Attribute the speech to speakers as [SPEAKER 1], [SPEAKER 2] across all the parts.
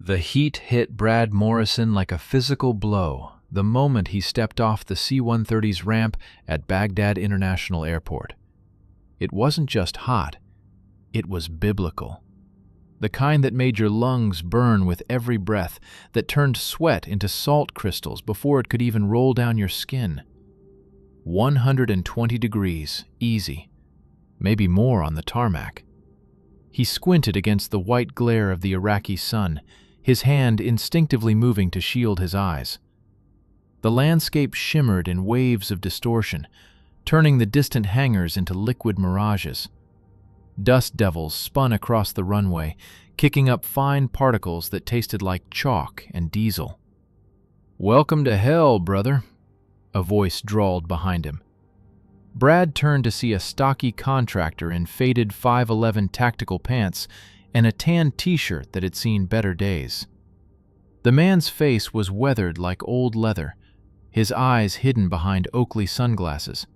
[SPEAKER 1] The heat hit Brad Morrison like a physical blow the moment he stepped off the C-130's ramp at Baghdad International Airport. It wasn't just hot, it was biblical. The kind that made your lungs burn with every breath, that turned sweat into salt crystals before it could even roll down your skin. 120 degrees, easy. Maybe more on the tarmac. He squinted against the white glare of the Iraqi sun, his hand instinctively moving to shield his eyes. The landscape shimmered in waves of distortion, turning the distant hangars into liquid mirages. Dust devils spun across the runway, kicking up fine particles that tasted like chalk and diesel. "Welcome to hell, brother," a voice drawled behind him. Brad turned to see a stocky contractor in faded 511 tactical pants and a tan t-shirt that had seen better days. The man's face was weathered like old leather, his eyes hidden behind Oakley sunglasses.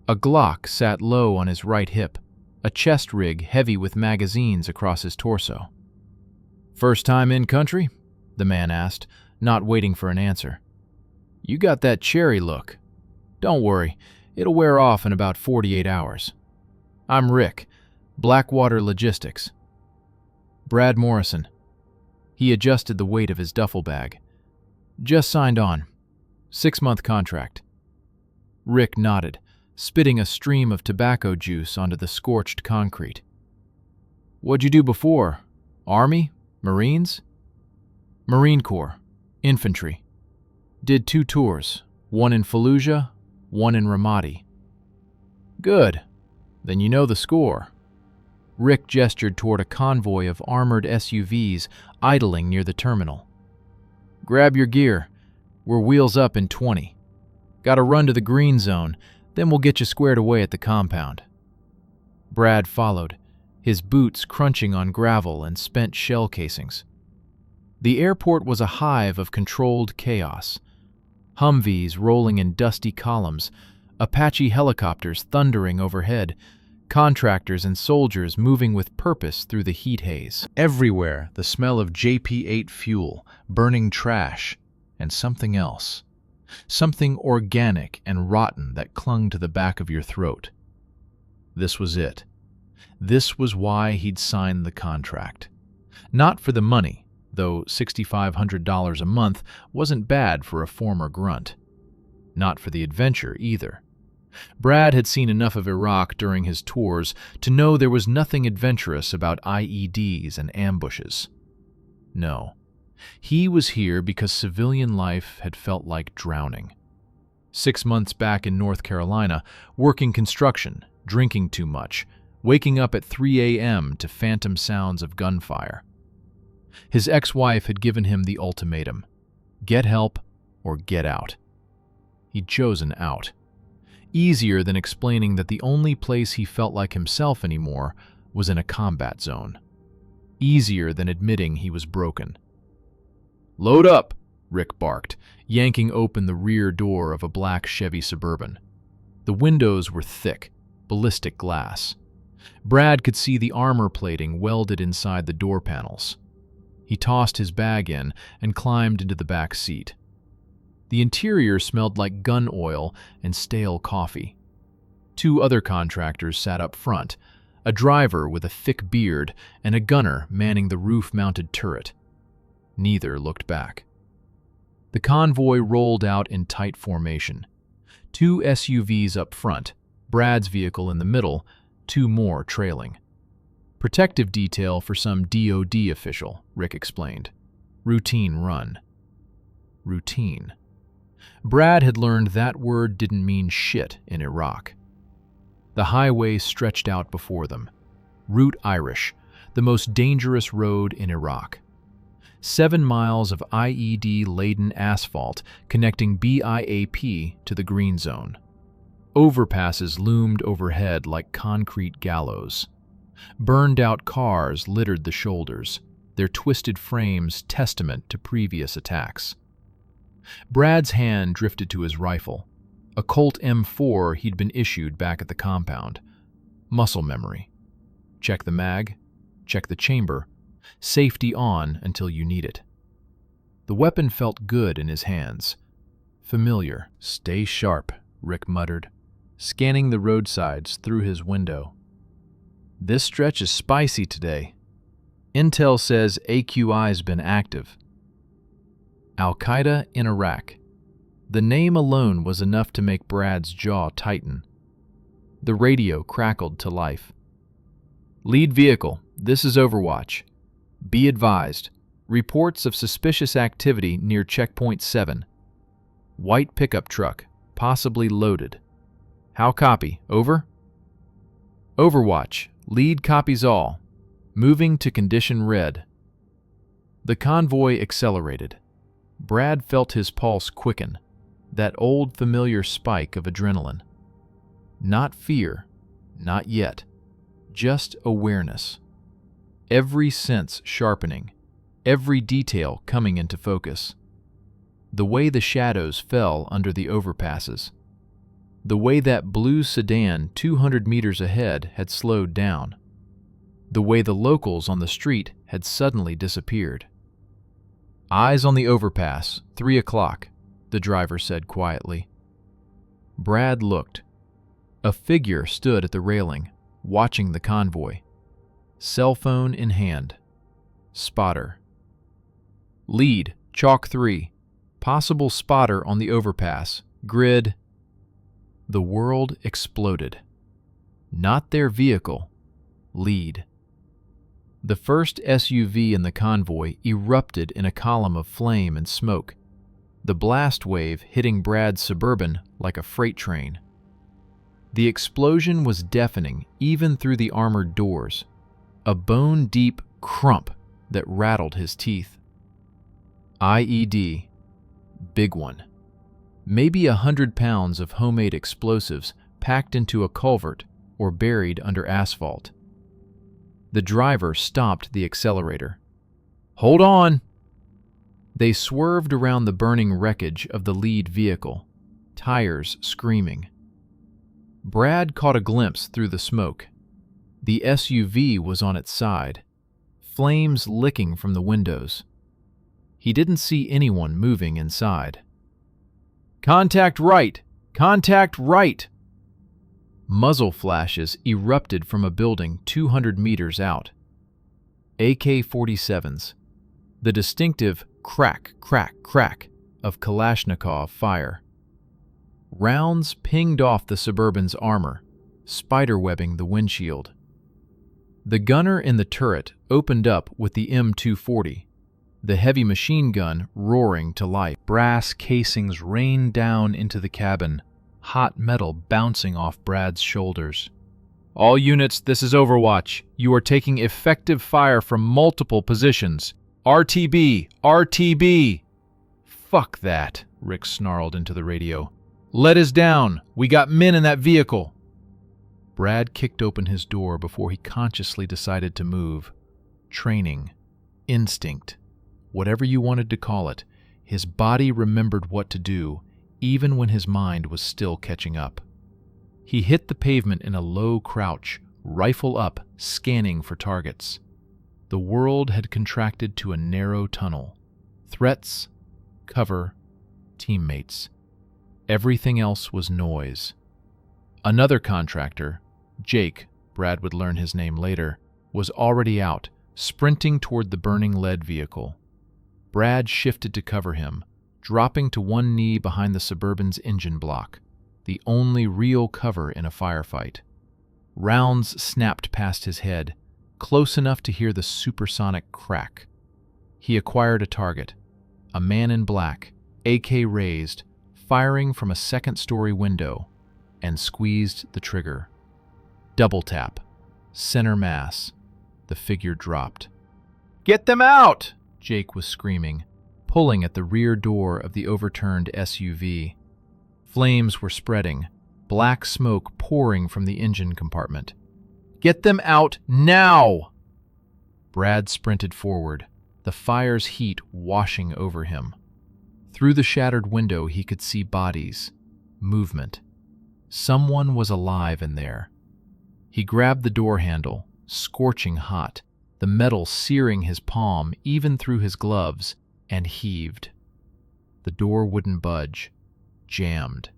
[SPEAKER 1] A Glock sat low on his right hip, a chest rig heavy with magazines across his torso. "First time in country?" the man asked, not waiting for an answer. "You got that cherry look. Don't worry, it'll wear off in about 48 hours. I'm Rick, Blackwater Logistics." Brad Morrison. He adjusted the weight of his duffel bag. "Just signed on. 6-month contract." Rick nodded, spitting a stream of tobacco juice onto the scorched concrete. "What'd you do before? Army? Marines?" "Marine Corps. Infantry. Did 2 tours, one in Fallujah, one in Ramadi." "Good. Then you know the score." Rick gestured toward a convoy of armored SUVs idling near the terminal. "Grab your gear. We're wheels up in 20. Gotta run to the green zone, then we'll get you squared away at the compound." Brad followed, his boots crunching on gravel and spent shell casings. The airport was a hive of controlled chaos. Humvees rolling in dusty columns, Apache helicopters thundering overhead, contractors and soldiers moving with purpose through the heat haze. Everywhere, the smell of JP-8 fuel, burning trash, and something else. Something organic and rotten that clung to the back of your throat. This was it. This was why he'd signed the contract. Not for the money, though $6,500 a month wasn't bad for a former grunt. Not for the adventure either. Brad had seen enough of Iraq during his tours to know there was nothing adventurous about IEDs and ambushes. No. He was here because civilian life had felt like drowning. 6 months back in North Carolina, working construction, drinking too much, waking up at 3 a.m. to phantom sounds of gunfire. His ex-wife had given him the ultimatum: get help or get out. He'd chosen out. Easier than explaining that the only place he felt like himself anymore was in a combat zone. Easier than admitting he was broken. "Load up," Rick barked, yanking open the rear door of a black Chevy Suburban. The windows were thick, ballistic glass. Brad could see the armor plating welded inside the door panels. He tossed his bag in and climbed into the back seat. The interior smelled like gun oil and stale coffee. 2 other contractors sat up front, a driver with a thick beard and a gunner manning the roof-mounted turret. Neither looked back. The convoy rolled out in tight formation. 2 SUVs up front, Brad's vehicle in the middle, 2 more trailing. "Protective detail for some DOD official," Rick explained. "Routine run." Routine. Brad had learned that word didn't mean shit in Iraq. The highway stretched out before them. Route Irish, the most dangerous road in Iraq. 7 miles of IED-laden asphalt connecting BIAP to the green zone. Overpasses loomed overhead like concrete gallows. Burned-out cars littered the shoulders, their twisted frames testament to previous attacks. Brad's hand drifted to his rifle, a Colt M4 he'd been issued back at the compound. Muscle memory. Check the mag, check the chamber, safety on until you need it. The weapon felt good in his hands. Familiar. "Stay sharp," Rick muttered, scanning the roadsides through his window. "This stretch is spicy today. Intel says AQI's been active." Al-Qaeda in Iraq. The name alone was enough to make Brad's jaw tighten. The radio crackled to life. "Lead vehicle, this is Overwatch. Be advised, reports of suspicious activity near Checkpoint 7. White pickup truck, possibly loaded. How copy? Over?" "Overwatch, lead copies all. Moving to condition red." The convoy accelerated. Brad felt his pulse quicken, that old familiar spike of adrenaline. Not fear, not yet, just awareness. Every sense sharpening, every detail coming into focus. The way the shadows fell under the overpasses. The way that blue sedan 200 meters ahead had slowed down. The way the locals on the street had suddenly disappeared. "Eyes on the overpass, 3 o'clock, the driver said quietly. Brad looked. A figure stood at the railing, watching the convoy. Cell phone in hand. Spotter. "Lead, chalk 3. Possible spotter on the overpass. Grid." The world exploded. Not their vehicle. Lead. The first SUV in the convoy erupted in a column of flame and smoke, the blast wave hitting Brad's Suburban like a freight train. The explosion was deafening even through the armored doors, a bone-deep crump that rattled his teeth. IED. Big one. Maybe 100 pounds of homemade explosives packed into a culvert or buried under asphalt. The driver stopped the accelerator. "Hold on!" They swerved around the burning wreckage of the lead vehicle, tires screaming. Brad caught a glimpse through the smoke. The SUV was on its side, flames licking from the windows. He didn't see anyone moving inside. "Contact right! Contact right!" Muzzle flashes erupted from a building 200 meters out. AK-47s, the distinctive crack, crack, crack of Kalashnikov fire. Rounds pinged off the Suburban's armor, spiderwebbing the windshield. The gunner in the turret opened up with the M240, the heavy machine gun roaring to life. Brass casings rained down into the cabin, hot metal bouncing off Brad's shoulders. "All units, this is Overwatch. You are taking effective fire from multiple positions. RTB! RTB!" "Fuck that," Rick snarled into the radio. "Let us down. We got men in that vehicle." Brad kicked open his door before he consciously decided to move. Training. Instinct. Whatever you wanted to call it, his body remembered what to do, even when his mind was still catching up. He hit the pavement in a low crouch, rifle up, scanning for targets. The world had contracted to a narrow tunnel. Threats, cover, teammates. Everything else was noise. Another contractor, Jake, Brad would learn his name later, was already out, sprinting toward the burning lead vehicle. Brad shifted to cover him, dropping to one knee behind the Suburban's engine block, the only real cover in a firefight. Rounds snapped past his head, close enough to hear the supersonic crack. He acquired a target, a man in black, AK raised, firing from a second-story window, and squeezed the trigger. Double tap, center mass. The figure dropped. "Get them out!" Jake was screaming, pulling at the rear door of the overturned SUV. Flames were spreading, black smoke pouring from the engine compartment. "Get them out now!" Brad sprinted forward, the fire's heat washing over him. Through the shattered window he could see bodies, movement. Someone was alive in there. He grabbed the door handle, scorching hot, the metal searing his palm even through his gloves, and heaved. The door wouldn't budge. Jammed.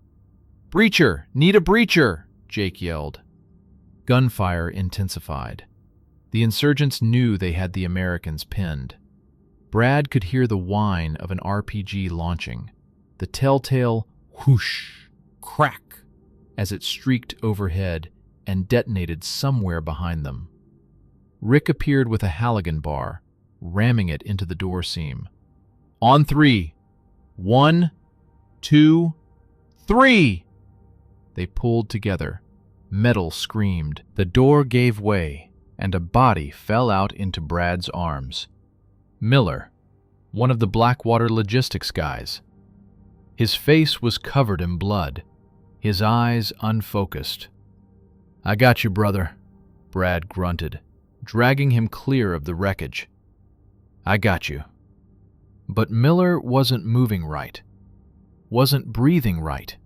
[SPEAKER 1] "Breacher! Need a breacher!" Jake yelled. Gunfire intensified. The insurgents knew they had the Americans pinned. Brad could hear the whine of an RPG launching, the telltale whoosh, crack, as it streaked overhead and detonated somewhere behind them. Rick appeared with a Halligan bar, ramming it into the door seam. "On 3. 1, 2, 3!" They pulled together. Metal screamed. The door gave way, and a body fell out into Brad's arms. Miller, one of the Blackwater logistics guys. His face was covered in blood, his eyes unfocused. "I got you, brother," Brad grunted, dragging him clear of the wreckage. "I got you." But Miller wasn't moving right, wasn't breathing right.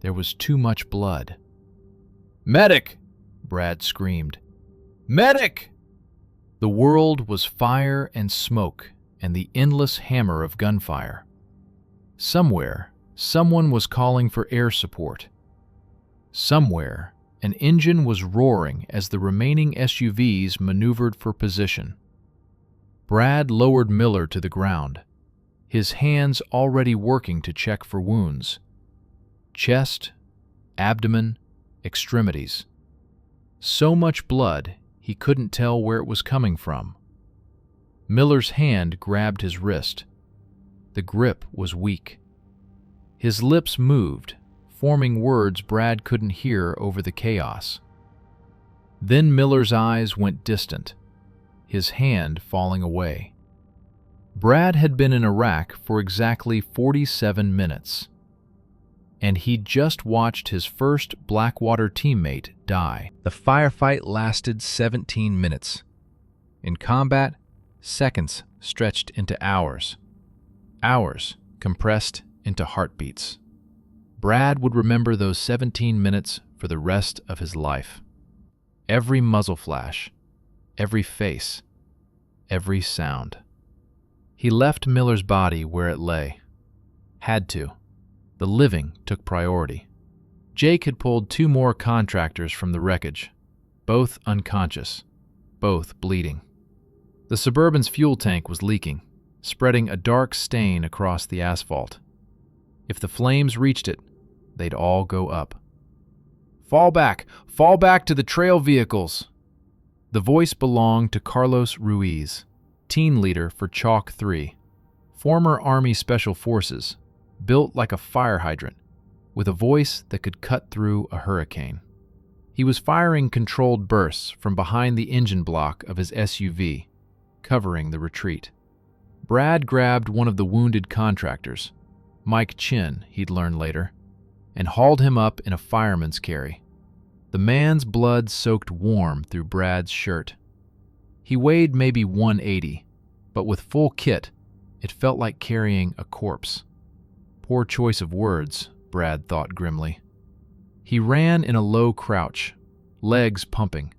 [SPEAKER 1] There was too much blood. "Medic!" Brad screamed. "Medic!" The world was fire and smoke and the endless hammer of gunfire. Somewhere, someone was calling for air support. Somewhere, an engine was roaring as the remaining SUVs maneuvered for position. Brad lowered Miller to the ground, his hands already working to check for wounds. Chest, abdomen, extremities. So much blood, he couldn't tell where it was coming from. Miller's hand grabbed his wrist. The grip was weak. His lips moved, forming words Brad couldn't hear over the chaos. Then Miller's eyes went distant, his hand falling away. Brad had been in Iraq for exactly 47 minutes, and he'd just watched his first Blackwater teammate die. The firefight lasted 17 minutes. In combat, seconds stretched into hours. Hours compressed into heartbeats. Brad would remember those 17 minutes for the rest of his life. Every muzzle flash, every face, every sound. He left Miller's body where it lay. Had to. The living took priority. Jake had pulled 2 more contractors from the wreckage, both unconscious, both bleeding. The Suburban's fuel tank was leaking, spreading a dark stain across the asphalt. If the flames reached it, they'd all go up. Fall back to the trail vehicles!" The voice belonged to Carlos Ruiz, team leader for Chalk 3, former Army Special Forces, built like a fire hydrant, with a voice that could cut through a hurricane. He was firing controlled bursts from behind the engine block of his SUV, covering the retreat. Brad grabbed one of the wounded contractors, Mike Chin, he'd learn later, and hauled him up in a fireman's carry. The man's blood soaked warm through Brad's shirt. He weighed maybe 180, but with full kit, it felt like carrying a corpse. Poor choice of words, Brad thought grimly. He ran in a low crouch, legs pumping,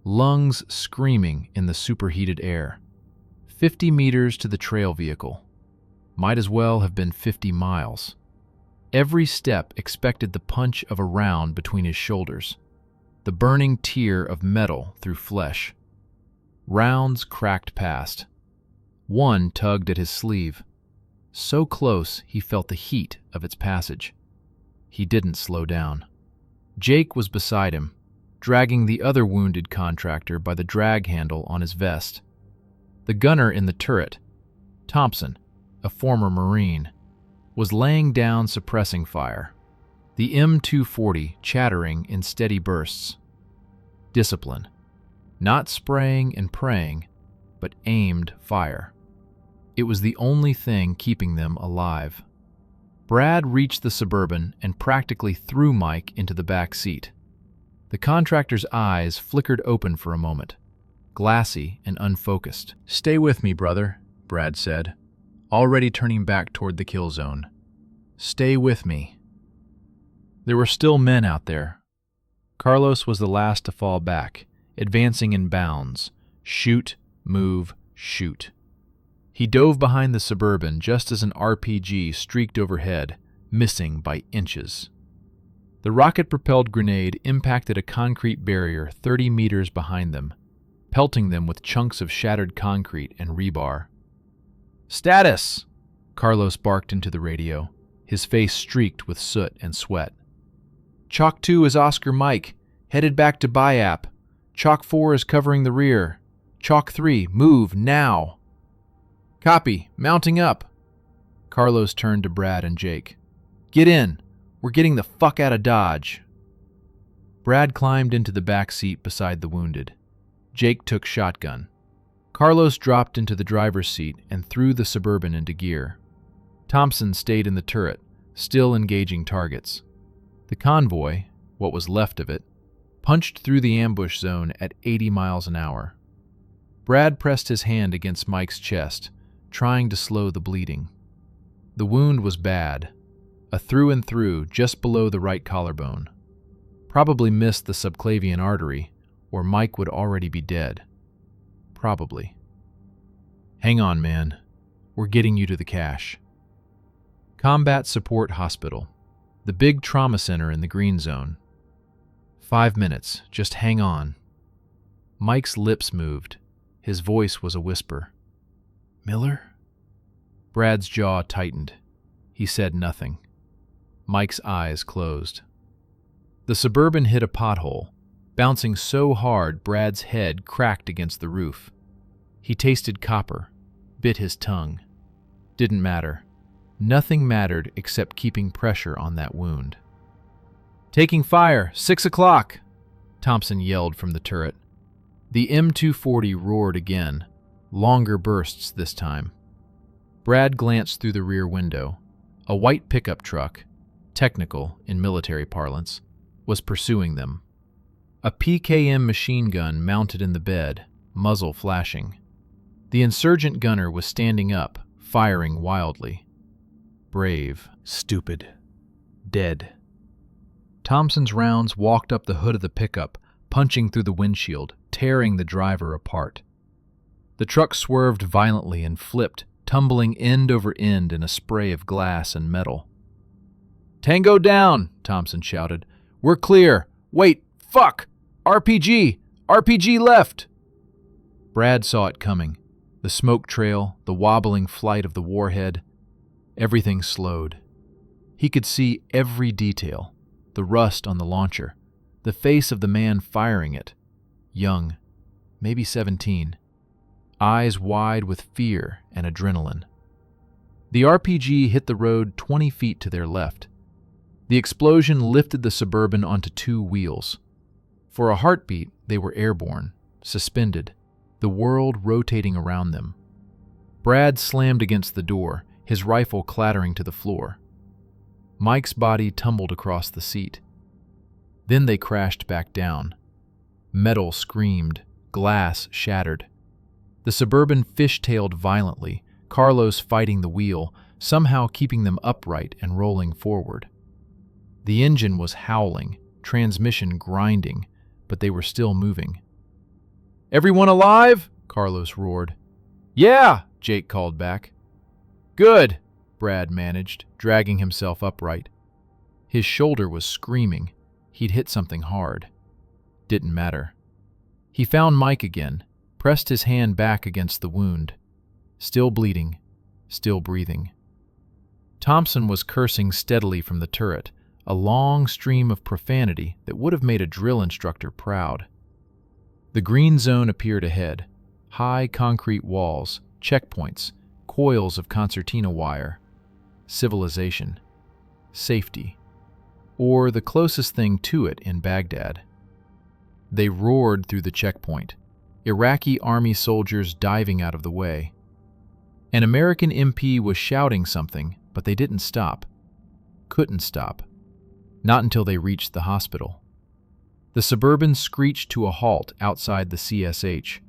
[SPEAKER 1] lungs screaming in the superheated air. 50 meters to the trail vehicle. Might as well have been 50 miles. Every step expected the punch of a round between his shoulders, the burning tear of metal through flesh. Rounds cracked past. One tugged at his sleeve. So close he felt the heat of its passage. He didn't slow down. Jake was beside him, dragging the other wounded contractor by the drag handle on his vest. The gunner in the turret, Thompson, a former Marine, was laying down suppressing fire, the M240 chattering in steady bursts. Discipline. Not spraying and praying, but aimed fire. It was the only thing keeping them alive. Brad reached the Suburban and practically threw Mike into the back seat. The contractor's eyes flickered open for a moment, glassy and unfocused. "Stay with me, brother," Brad said, already turning back toward the kill zone. "Stay with me." There were still men out there. Carlos was the last to fall back, advancing in bounds, Shoot, move, shoot. He dove behind the Suburban just as an RPG streaked overhead, missing by inches. The rocket-propelled grenade impacted a concrete barrier 30 meters behind them, pelting them with chunks of shattered concrete and rebar. "Status!" Carlos barked into the radio, his face streaked with soot and sweat. "Chalk 2 is Oscar Mike, headed back to Bayap. Chalk 4 is covering the rear. Chalk 3, move now." "Copy, mounting up." Carlos turned to Brad and Jake. "Get in. We're getting the fuck out of Dodge." Brad climbed into the back seat beside the wounded. Jake took shotgun. Carlos dropped into the driver's seat and threw the Suburban into gear. Thompson stayed in the turret, still engaging targets. The convoy, what was left of it, punched through the ambush zone at 80 miles an hour. Brad pressed his hand against Mike's chest, trying to slow the bleeding. The wound was bad, a through and through just below the right collarbone. Probably missed the subclavian artery, or Mike would already be dead. Probably. "Hang on, man. We're getting you to the cache." Combat Support Hospital, the big trauma center in the green zone. 5 minutes, just hang on. Mike's lips moved. His voice was a whisper. "Miller?" Brad's jaw tightened. He said nothing. Mike's eyes closed. The Suburban hit a pothole, bouncing so hard Brad's head cracked against the roof. He tasted copper, bit his tongue. Didn't matter. Nothing mattered except keeping pressure on that wound. "Taking fire, 6 o'clock!" Thompson yelled from the turret. The M240 roared again, longer bursts this time. Brad glanced through the rear window. A white pickup truck, technical in military parlance, was pursuing them. A PKM machine gun mounted in the bed, muzzle flashing. The insurgent gunner was standing up, firing wildly. Brave, stupid, dead. Thompson's rounds walked up the hood of the pickup, punching through the windshield, tearing the driver apart. The truck swerved violently and flipped, tumbling end over end in a spray of glass and metal. "Tango down!" Thompson shouted. "We're clear! Wait! Fuck! RPG! RPG left!" Brad saw it coming. The smoke trail, the wobbling flight of the warhead. Everything slowed. He could see every detail. The rust on the launcher. The face of the man firing it. Young, maybe 17. Eyes wide with fear and adrenaline. The RPG hit the road 20 feet to their left. The explosion lifted the Suburban onto 2 wheels. For a heartbeat, they were airborne, suspended, the world rotating around them. Brad slammed against the door, his rifle clattering to the floor. Mike's body tumbled across the seat. Then they crashed back down. Metal screamed, glass shattered. The Suburban fishtailed violently, Carlos fighting the wheel, somehow keeping them upright and rolling forward. The engine was howling, transmission grinding, but they were still moving. "Everyone alive?" Carlos roared. "Yeah," Jake called back. "Good," Brad managed, dragging himself upright. His shoulder was screaming. He'd hit something hard. Didn't matter. He found Mike again, pressed his hand back against the wound. Still bleeding, still breathing. Thompson was cursing steadily from the turret, a long stream of profanity that would have made a drill instructor proud. The green zone appeared ahead. High concrete walls, checkpoints, coils of concertina wire. Civilization. Safety. Or the closest thing to it in Baghdad. They roared through the checkpoint, Iraqi army soldiers diving out of the way. An American MP was shouting something, but they didn't stop. Couldn't stop. Not until they reached the hospital. The Suburban screeched to a halt outside the CSH.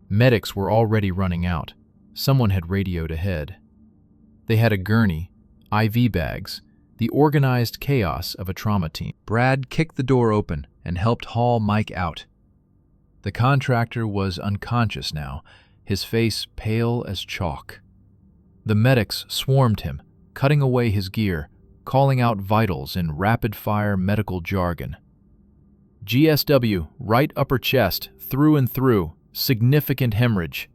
[SPEAKER 1] Medics were already running out. Someone had radioed ahead. They had a gurney, IV bags, the organized chaos of a trauma team. Brad kicked the door open and helped haul Mike out. The contractor was unconscious now, his face pale as chalk. The medics swarmed him, cutting away his gear, calling out vitals in rapid-fire medical jargon. GSW, right upper chest, through and through, significant hemorrhage.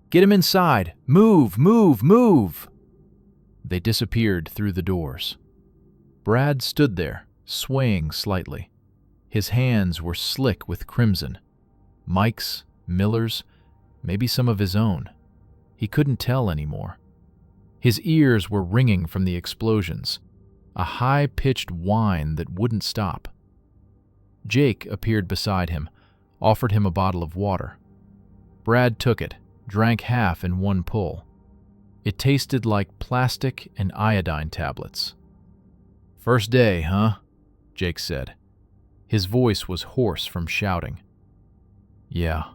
[SPEAKER 1] Get him inside! Move, move, move! They disappeared through the doors. Brad stood there, swaying slightly. His hands were slick with crimson. Mike's, Miller's, maybe some of his own. He couldn't tell anymore. His ears were ringing from the explosions, a high-pitched whine that wouldn't stop. Jake appeared beside him, offered him a bottle of water. Brad took it, drank half in one pull. It tasted like plastic and iodine tablets. "First day, huh?" Jake said. His voice was hoarse from shouting. "Yeah."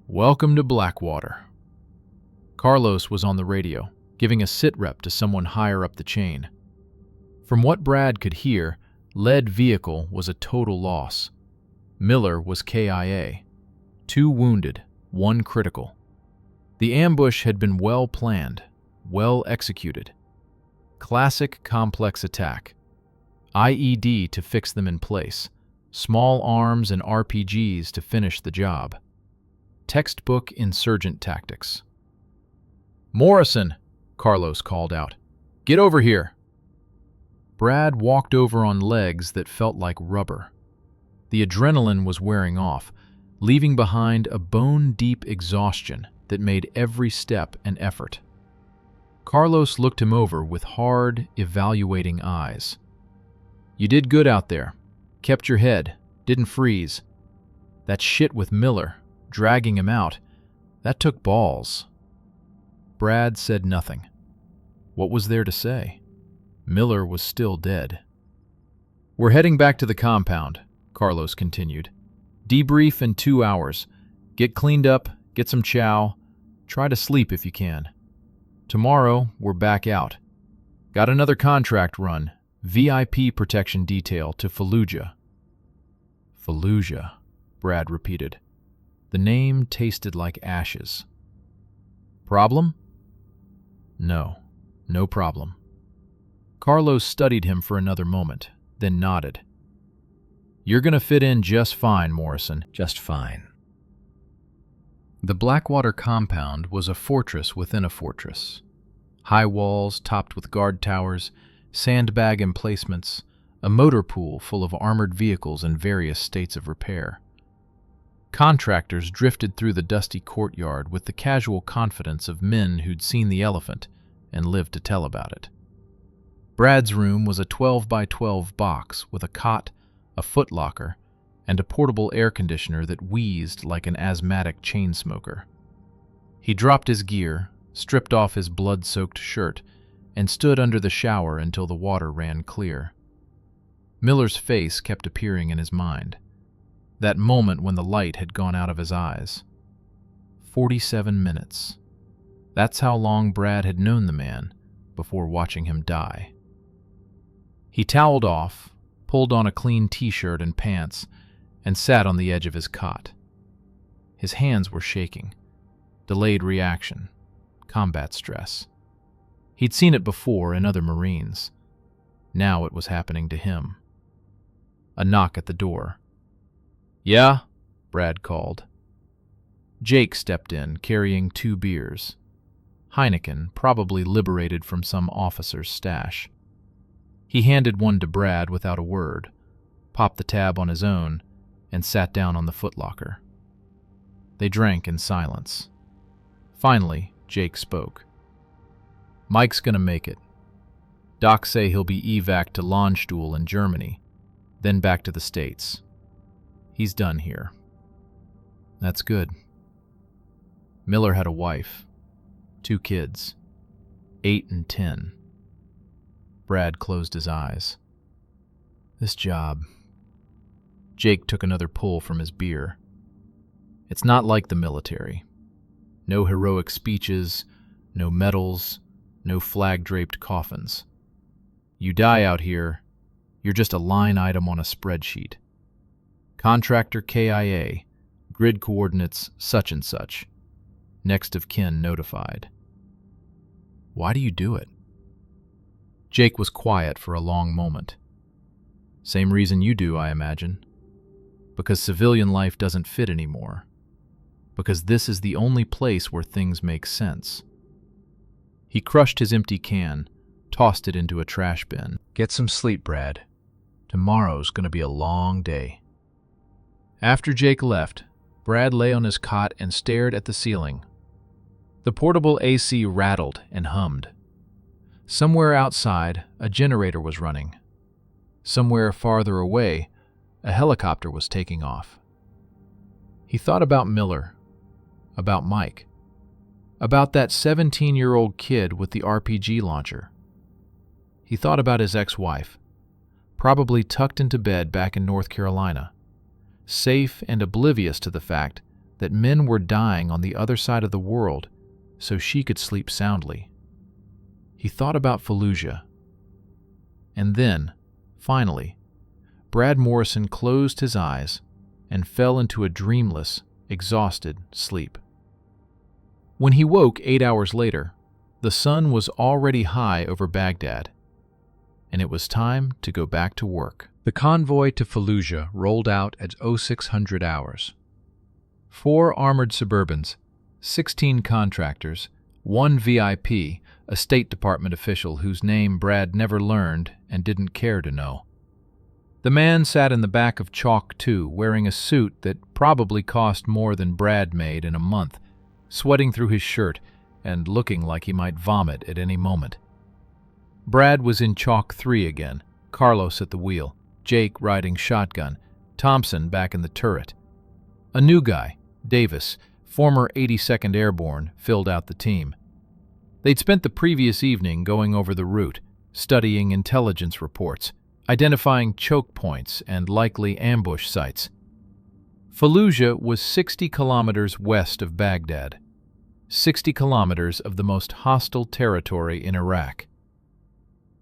[SPEAKER 1] "Welcome to Blackwater." Carlos was on the radio, giving a sit-rep to someone higher up the chain. From what Brad could hear, lead vehicle was a total loss. Miller was KIA. 2 wounded, 1 critical. The ambush had been well planned, well executed. Classic complex attack. IED to fix them in place. Small arms and RPGs to finish the job. Textbook insurgent tactics. "Morrison!" Carlos called out. "Get over here!" Brad walked over on legs that felt like rubber. The adrenaline was wearing off, leaving behind a bone-deep exhaustion that made every step an effort. Carlos looked him over with hard, evaluating eyes. "You did good out there. Kept your head, didn't freeze. That shit with Miller, dragging him out, that took balls." Brad said nothing. What was there to say? Miller was still dead. "We're heading back to the compound," Carlos continued. "Debrief in 2 hours. Get cleaned up, get some chow, try to sleep if you can. Tomorrow, we're back out. Got another contract run, VIP protection detail to Fallujah." "Fallujah," Brad repeated. The name tasted like ashes. "Problem?" "No, no problem." Carlos studied him for another moment, then nodded. "You're gonna fit in just fine, Morrison, just fine." The Blackwater compound was a fortress within a fortress. High walls topped with guard towers, sandbag emplacements, a motor pool full of armored vehicles in various states of repair. Contractors drifted through the dusty courtyard with the casual confidence of men who'd seen the elephant and lived to tell about it. Brad's room was a 12 by 12 box with a cot, a footlocker, and a portable air conditioner that wheezed like an asthmatic chain smoker. He dropped his gear, stripped off his blood-soaked shirt, and stood under the shower until the water ran clear. Miller's face kept appearing in his mind. That moment when the light had gone out of his eyes. 47 minutes. That's how long Brad had known the man before watching him die. He toweled off, pulled on a clean t-shirt and pants, and sat on the edge of his cot. His hands were shaking. Delayed reaction. Combat stress. He'd seen it before in other Marines. Now it was happening to him. A knock at the door. "Yeah?" Brad called. Jake stepped in, carrying 2 beers. Heineken, probably liberated from some officer's stash. He handed one to Brad without a word, popped the tab on his own, and sat down on the footlocker. They drank in silence. Finally, Jake spoke. "Mike's gonna make it. Docs say he'll be evac'd to Landstuhl in Germany, then back to the States. He's done here." "That's good." Miller had a wife, 2 kids, 8 and 10. Brad closed his eyes. This job. Jake took another pull from his beer. It's not like the military. No heroic speeches, no medals, no flag-draped coffins. You die out here, you're just a line item on a spreadsheet. Contractor KIA, Grid coordinates such and such. Next of kin notified. Why do you do it? Jake was quiet for a long moment. Same reason you do, I imagine. Because civilian life doesn't fit anymore. Because this is the only place where things make sense. He crushed his empty can, tossed it into a trash bin. Get some sleep, Brad. Tomorrow's gonna be a long day. After Jake left, Brad lay on his cot and stared at the ceiling. The portable AC rattled and hummed. Somewhere outside, a generator was running. Somewhere farther away, a helicopter was taking off. He thought about Miller, about Mike, about that 17-year-old kid with the RPG launcher. He thought about his ex-wife, probably tucked into bed back in North Carolina, safe and oblivious to the fact that men were dying on the other side of the world so she could sleep soundly. He thought about Fallujah. And then, finally, Brad Morrison closed his eyes and fell into a dreamless, exhausted sleep. When he woke 8 hours later, the sun was already high over Baghdad, and it was time to go back to work. The convoy to Fallujah rolled out at 0600 hours. 4 armored Suburbans, 16 contractors, 1 VIP, a State Department official whose name Brad never learned and didn't care to know. The man sat in the back of Chalk 2 wearing a suit that probably cost more than Brad made in a month, sweating through his shirt and looking like he might vomit at any moment. Brad was in Chalk 3 again, Carlos at the wheel, Jake riding shotgun, Thompson back in the turret. A new guy, Davis, former 82nd Airborne, filled out the team. They'd spent the previous evening going over the route, studying intelligence reports, identifying choke points and likely ambush sites. Fallujah was 60 kilometers west of Baghdad, 60 kilometers of the most hostile territory in Iraq.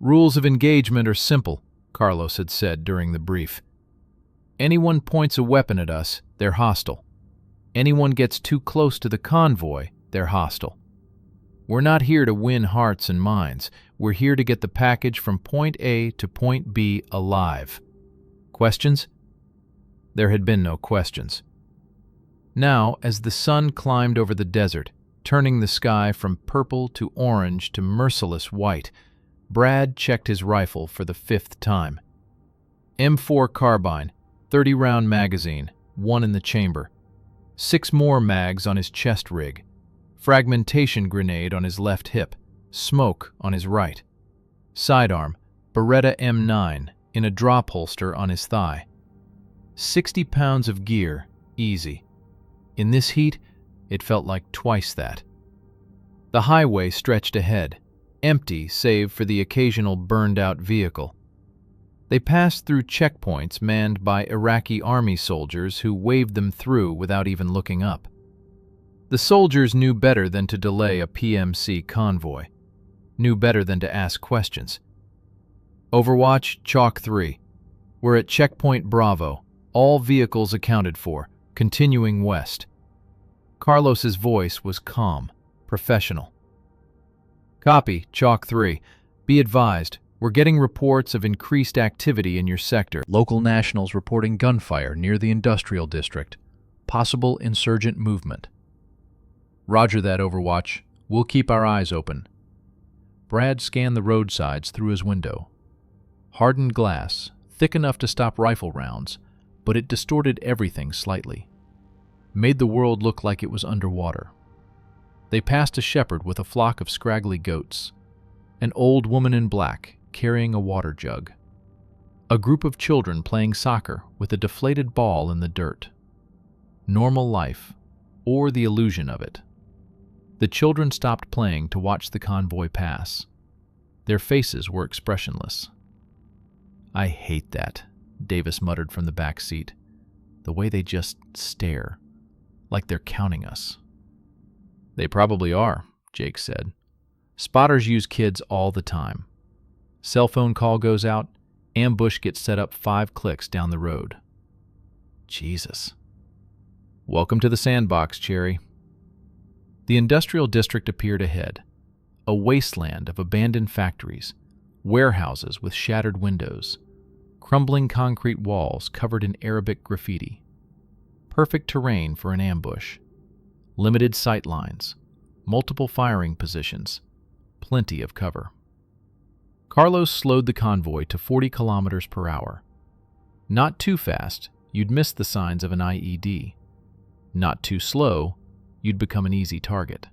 [SPEAKER 1] Rules of engagement are simple, Carlos had said during the brief. Anyone points a weapon at us, they're hostile. Anyone gets too close to the convoy, they're hostile. We're not here to win hearts and minds. We're here to get the package from point A to point B alive. Questions? There had been no questions. Now, as the sun climbed over the desert, turning the sky from purple to orange to merciless white, Brad checked his rifle for the 5th time. M4 carbine, 30-round magazine, 1 in the chamber. 6 more mags on his chest rig. Fragmentation grenade on his left hip. Smoke on his right. Sidearm, Beretta M9 in a drop holster on his thigh. 60 pounds of gear, easy. In this heat, it felt like twice that. The highway stretched ahead, empty save for the occasional burned-out vehicle. They passed through checkpoints manned by Iraqi army soldiers who waved them through without even looking up. The soldiers knew better than to delay a PMC convoy, knew better than to ask questions. Overwatch, Chalk 3. We're at checkpoint Bravo, all vehicles accounted for, continuing west. Carlos's voice was calm, professional. Copy, Chalk 3. Be advised, we're getting reports of increased activity in your sector. Local nationals reporting gunfire near the industrial district. Possible insurgent movement. Roger that, Overwatch. We'll keep our eyes open. Brad scanned the roadsides through his window. Hardened glass, thick enough to stop rifle rounds, but it distorted everything slightly. Made the world look like it was underwater. They passed a shepherd with a flock of scraggly goats. An old woman in black, carrying a water jug. A group of children playing soccer with a deflated ball in the dirt. Normal life, or the illusion of it. The children stopped playing to watch the convoy pass. Their faces were expressionless. I hate that, Davis muttered from the back seat. The way they just stare, like they're counting us. They probably are, Jake said. Spotters use kids all the time. Cell phone call goes out, ambush gets set up 5 clicks down the road. Jesus. Welcome to the sandbox, Cherry. The industrial district appeared ahead, a wasteland of abandoned factories, warehouses with shattered windows, crumbling concrete walls covered in Arabic graffiti. Perfect terrain for an ambush. Limited sight lines, multiple firing positions, plenty of cover. Carlos slowed the convoy to 40 kilometers per hour. Not too fast, you'd miss the signs of an IED. Not too slow, you'd become an easy target.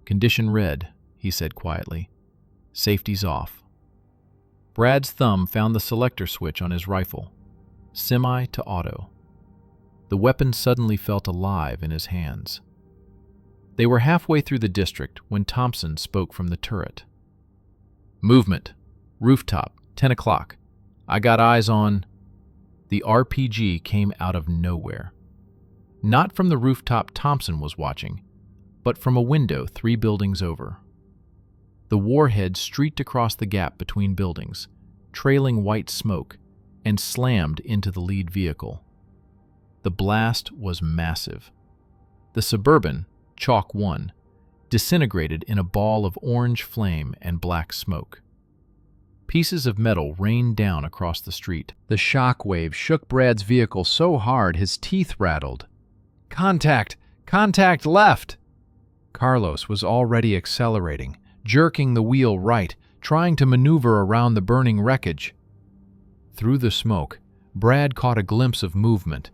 [SPEAKER 1] Condition red, he said quietly. Safety's off. Brad's thumb found the selector switch on his rifle. Semi to auto. The weapon suddenly felt alive in his hands. They were halfway through the district when Thompson spoke from the turret. Movement. Rooftop, 10 o'clock. I got eyes on... The RPG came out of nowhere. Not from the rooftop Thompson was watching, but from a window 3 buildings over. The warhead streaked across the gap between buildings, trailing white smoke, and slammed into the lead vehicle. The blast was massive. The Suburban, Chalk 1, disintegrated in a ball of orange flame and black smoke. Pieces of metal rained down across the street. The shock wave shook Brad's vehicle so hard his teeth rattled. Contact! Contact left! Carlos was already accelerating, jerking the wheel right, trying to maneuver around the burning wreckage. Through the smoke, Brad caught a glimpse of movement.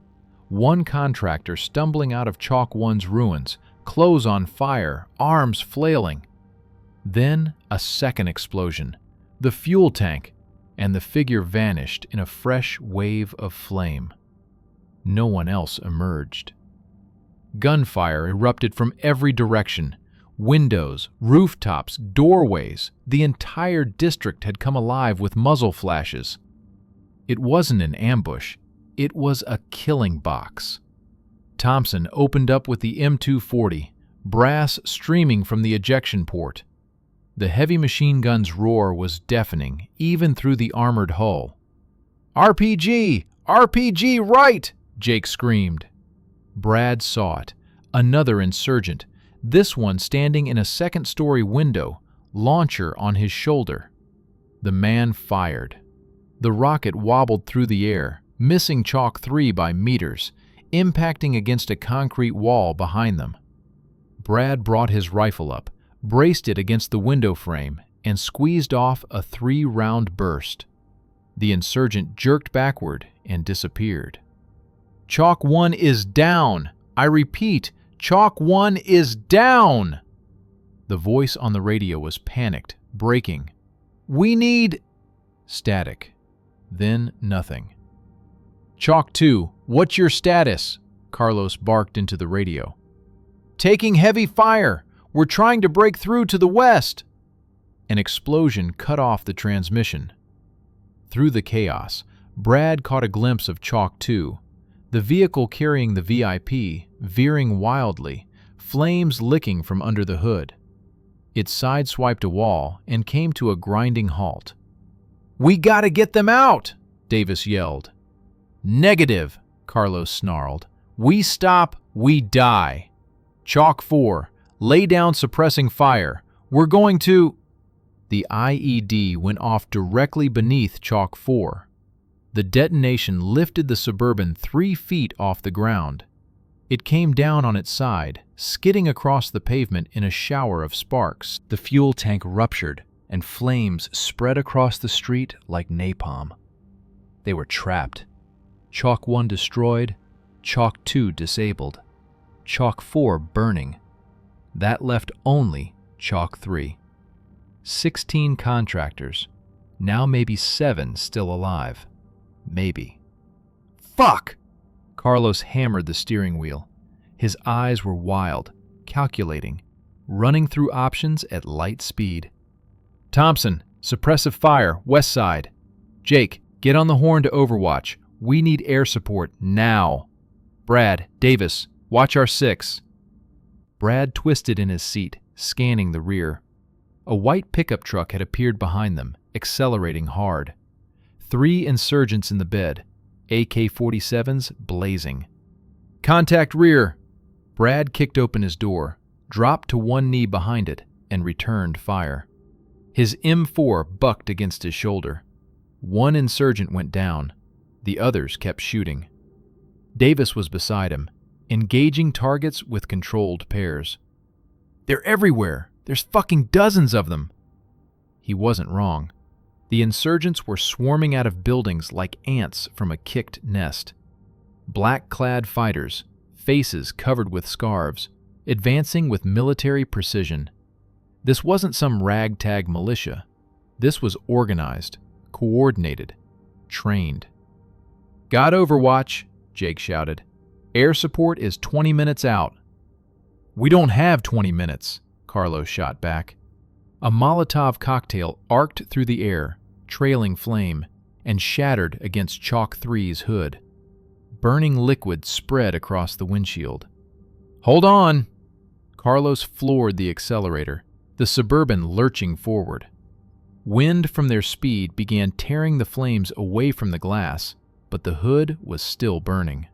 [SPEAKER 1] One contractor stumbling out of Chalk 1's ruins, clothes on fire, arms flailing. Then a second explosion, the fuel tank, and the figure vanished in a fresh wave of flame. No one else emerged. Gunfire erupted from every direction. Windows, rooftops, doorways. The entire district had come alive with muzzle flashes. It wasn't an ambush. It was a killing box. Thompson opened up with the M240, brass streaming from the ejection port. The heavy machine gun's roar was deafening, even through the armored hull. RPG! RPG right! Jake screamed. Brad saw it. Another insurgent, this one standing in a second-story window, launcher on his shoulder. The man fired. The rocket wobbled through the air, missing Chalk 3 by meters, impacting against a concrete wall behind them. Brad brought his rifle up, braced it against the window frame, and squeezed off a 3-round burst. The insurgent jerked backward and disappeared. Chalk 1 is down! I repeat, Chalk 1 is down! The voice on the radio was panicked, breaking. We need... Static. Then nothing. Chalk 2, what's your status? Carlos barked into the radio. Taking heavy fire! We're trying to break through to the west! An explosion cut off the transmission. Through the chaos, Brad caught a glimpse of Chalk 2, the vehicle carrying the VIP, veering wildly, flames licking from under the hood. It sideswiped a wall and came to a grinding halt. We gotta get them out! Davis yelled. Negative, Carlos snarled. We stop, we die. Chalk 4, lay down suppressing fire. We're going to... The IED went off directly beneath Chalk 4. The detonation lifted the Suburban 3 feet off the ground. It came down on its side, skidding across the pavement in a shower of sparks. The fuel tank ruptured, and flames spread across the street like napalm. They were trapped. Chalk 1 destroyed, Chalk 2 disabled, Chalk 4 burning. That left only Chalk 3. 16 contractors, now maybe 7 still alive. Maybe. Fuck! Carlos hammered the steering wheel. His eyes were wild, calculating, running through options at light speed. Thompson, suppressive fire, west side. Jake, get on the horn to Overwatch. We need air support now. Brad, Davis, watch our 6. Brad twisted in his seat, scanning the rear. A white pickup truck had appeared behind them, accelerating hard. 3 insurgents in the bed, AK-47s blazing. Contact rear! Brad kicked open his door, dropped to one knee behind it, and returned fire. His M4 bucked against his shoulder. One insurgent went down. The others kept shooting. Davis was beside him, engaging targets with controlled pairs. They're everywhere! There's fucking dozens of them! He wasn't wrong. The insurgents were swarming out of buildings like ants from a kicked nest. Black-clad fighters, faces covered with scarves, advancing with military precision. This wasn't some ragtag militia. This was organized, coordinated, trained. "Got Overwatch," Jake shouted. "Air support is 20 minutes out." "We don't have 20 minutes," Carlos shot back. A Molotov cocktail arced through the air, trailing flame, and shattered against Chalk 3's hood. Burning liquid spread across the windshield. "Hold on!" Carlos floored the accelerator, the Suburban lurching forward. Wind from their speed began tearing the flames away from the glass, but the hood was still burning.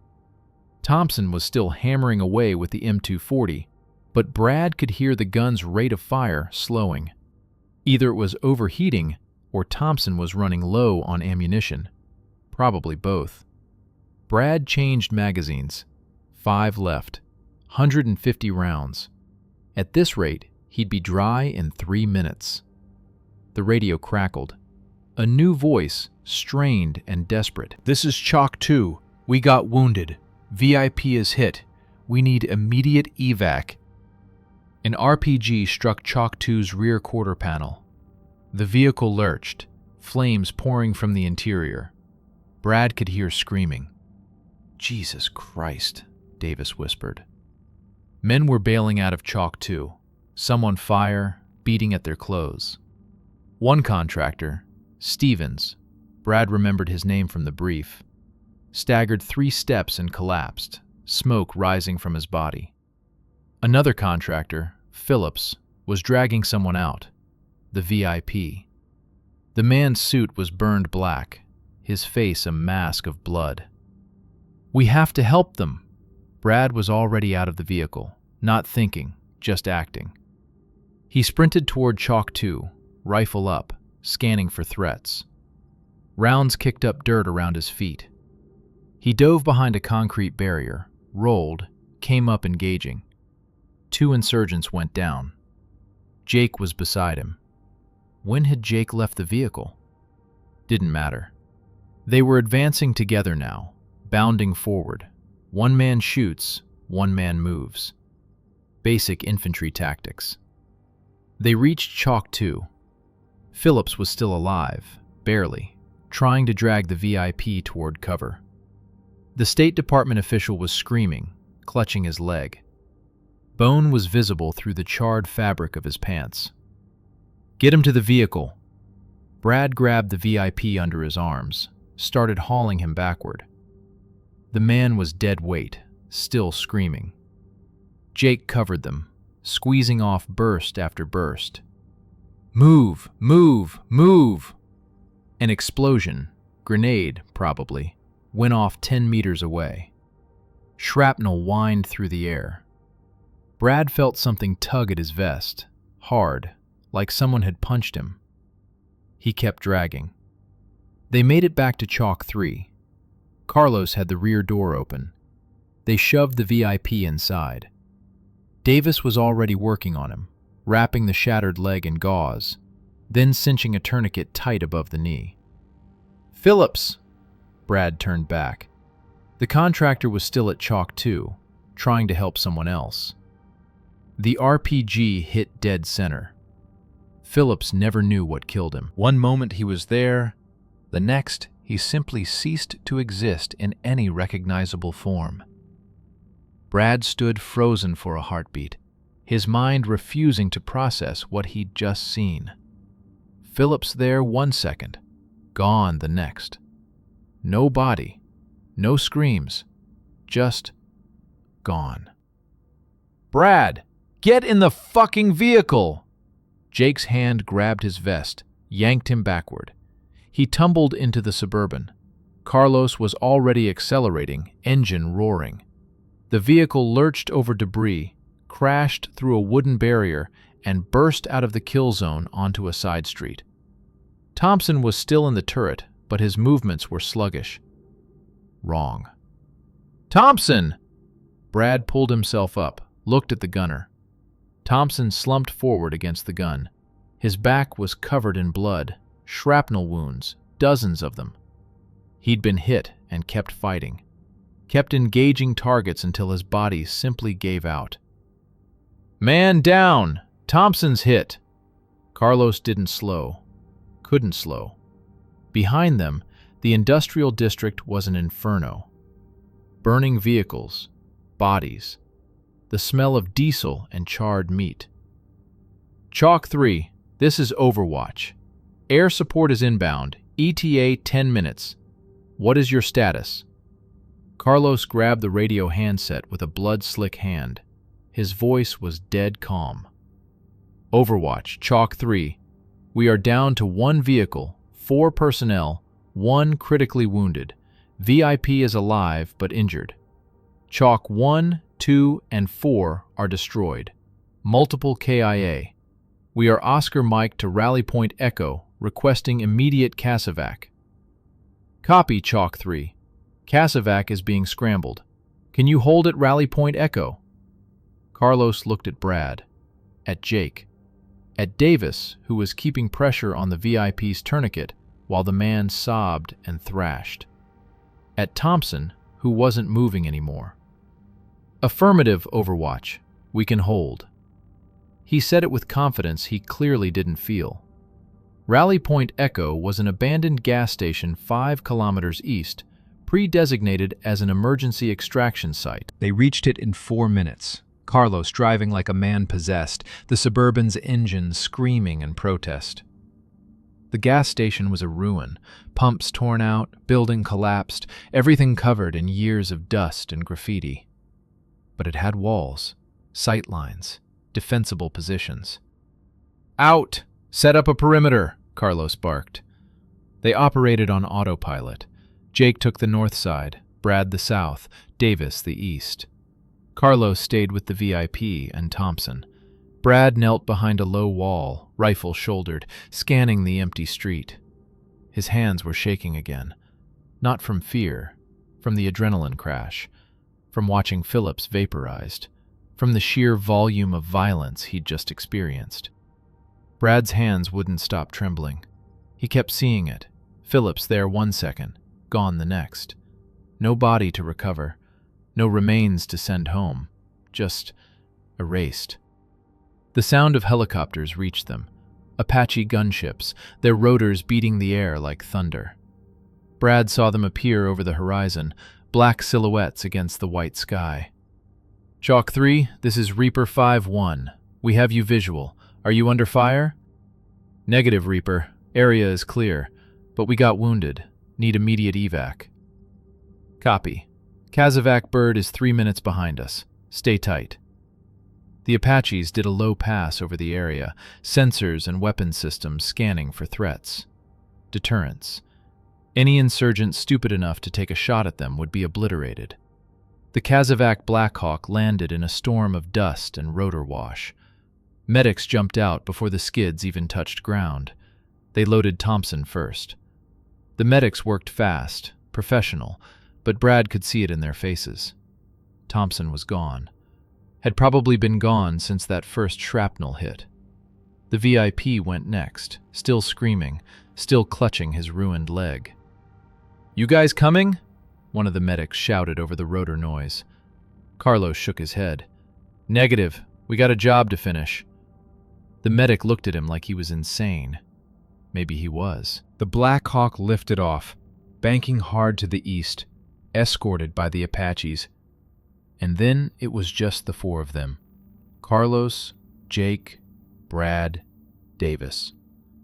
[SPEAKER 1] Thompson was still hammering away with the M240, but Brad could hear the gun's rate of fire slowing. Either it was overheating or Thompson was running low on ammunition. Probably both. Brad changed magazines. 5 left. 150 rounds. At this rate, he'd be dry in 3 minutes. The radio crackled. A new voice, strained and desperate. "This is Chalk 2. We got wounded. VIP is hit. We need immediate evac." An RPG struck Chalk 2's rear quarter panel. The vehicle lurched, flames pouring from the interior. Brad could hear screaming. "Jesus Christ," Davis whispered. Men were bailing out of Chalk 2, some on fire, beating at their clothes. One contractor, Stevens, Brad remembered his name from the brief, staggered 3 steps and collapsed, smoke rising from his body. Another contractor, Phillips, was dragging someone out, the VIP. The man's suit was burned black, his face a mask of blood. "We have to help them." Brad was already out of the vehicle, not thinking, just acting. He sprinted toward Chalk 2, rifle up, scanning for threats. Rounds kicked up dirt around his feet. He dove behind a concrete barrier, rolled, came up engaging. 2 insurgents went down. Jake was beside him. When had Jake left the vehicle? Didn't matter. They were advancing together now, bounding forward. One man shoots, one man moves. Basic infantry tactics. They reached Chalk 2. Phillips was still alive, barely, trying to drag the VIP toward cover. The State Department official was screaming, clutching his leg. Bone was visible through the charred fabric of his pants. "Get him to the vehicle." Brad grabbed the VIP under his arms, started hauling him backward. The man was dead weight, still screaming. Jake covered them, squeezing off burst after burst. "Move! Move! Move!" An explosion, grenade probably, went off 10 meters away. Shrapnel whined through the air. Brad felt something tug at his vest, hard, like someone had punched him. He kept dragging. They made it back to Chalk 3. Carlos had the rear door open. They shoved the VIP inside. Davis was already working on him, wrapping the shattered leg in gauze, then cinching a tourniquet tight above the knee. "Phillips!" Brad turned back. The contractor was still at Chalk 2, trying to help someone else. The RPG hit dead center. Phillips never knew what killed him. One moment he was there, the next he simply ceased to exist in any recognizable form. Brad stood frozen for a heartbeat, his mind refusing to process what he'd just seen. Phillips there 1 second, gone the next. No body, no screams, just gone. "Brad, get in the fucking vehicle!" Jake's hand grabbed his vest, yanked him backward. He tumbled into the Suburban. Carlos was already accelerating, engine roaring. The vehicle lurched over debris, crashed through a wooden barrier, and burst out of the kill zone onto a side street. Thompson was still in the turret, but his movements were sluggish. Wrong. "Thompson!" Brad pulled himself up, looked at the gunner. Thompson slumped forward against the gun. His back was covered in blood, shrapnel wounds, dozens of them. He'd been hit and kept fighting, kept engaging targets until his body simply gave out. "Man down! Thompson's hit!" Carlos didn't slow, couldn't slow. Behind them, the industrial district was an inferno. Burning vehicles, bodies, the smell of diesel and charred meat. "Chalk 3, this is Overwatch. Air support is inbound, ETA 10 minutes. What is your status?" Carlos grabbed the radio handset with a blood-slick hand. His voice was dead calm. "Overwatch, Chalk 3. We are down to 1 vehicle, 4 personnel, 1 critically wounded. VIP is alive but injured. Chalk 1, 2, and 4 are destroyed. Multiple KIA. We are Oscar Mike to Rally Point Echo, requesting immediate CASEVAC." "Copy, Chalk 3. CASEVAC is being scrambled. Can you hold at Rally Point Echo?" Carlos looked at Brad, at Jake, at Davis, who was keeping pressure on the VIP's tourniquet while the man sobbed and thrashed, at Thompson, who wasn't moving anymore. "Affirmative, Overwatch. We can hold." He said it with confidence he clearly didn't feel. Rally Point Echo was an abandoned gas station 5 kilometers east, pre-designated as an emergency extraction site.
[SPEAKER 2] They reached it in 4 minutes, Carlos driving like a man possessed, the Suburban's engine screaming in protest. The gas station was a ruin, pumps torn out, building collapsed, everything covered in years of dust and graffiti. But it had walls, sight lines, defensible positions. "Out! Set up a perimeter!" Carlos barked. They operated on autopilot. Jake took the north side, Brad the south, Davis the east. Carlos stayed with the VIP and Thompson. Brad knelt behind a low wall, rifle shouldered, scanning the empty street. His hands were shaking again, not from fear, from the adrenaline crash, from watching Phillips vaporized, from the sheer volume of violence he'd just experienced. Brad's hands wouldn't stop trembling. He kept seeing it. Phillips there 1 second, gone the next. No body to recover, no remains to send home, just erased. The sound of helicopters reached them, Apache gunships, their rotors beating the air like thunder. Brad saw them appear over the horizon, black silhouettes against the white sky. "Chalk 3, this is Reaper 5-1. We have you visual. Are you under fire?" "Negative, Reaper. Area is clear, but we got wounded. Need immediate evac." "Copy. CASEVAC bird is 3 minutes behind us. Stay tight." The Apaches did a low pass over the area, sensors and weapon systems scanning for threats. Deterrence. Any insurgent stupid enough to take a shot at them would be obliterated. The CASEVAC Blackhawk landed in a storm of dust and rotor wash. Medics jumped out before the skids even touched ground. They loaded Thompson first. The medics worked fast, professional, but Brad could see it in their faces. Thompson was gone. Had probably been gone since that first shrapnel hit. The VIP went next, still screaming, still clutching his ruined leg. "You guys coming?" one of the medics shouted over the rotor noise. Carlos shook his head. "Negative. We got a job to finish." The medic looked at him like he was insane. Maybe he was. The Black Hawk lifted off, banking hard to the east, escorted by the Apaches. And then it was just the 4 of them. Carlos, Jake, Brad, Davis.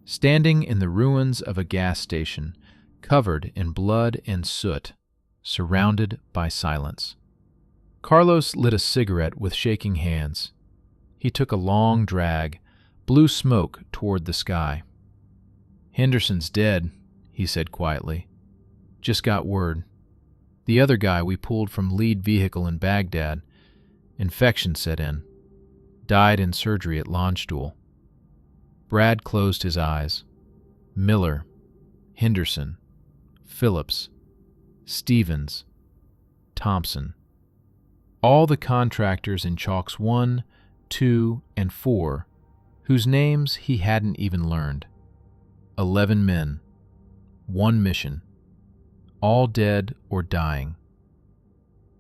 [SPEAKER 2] Standing in the ruins of a gas station, covered in blood and soot, surrounded by silence. Carlos lit a cigarette with shaking hands. He took a long drag, blew smoke toward the sky. "Henderson's dead," he said quietly. "Just got word."
[SPEAKER 1] The other guy we pulled from lead vehicle in Baghdad. Infection set in. Died in surgery at Landstuhl. Brad closed his eyes. Miller, Henderson, Phillips, Stevens, Thompson. All the contractors in Chalks 1, 2, and 4, whose names he hadn't even learned. 11 men. 1 mission. All dead or dying.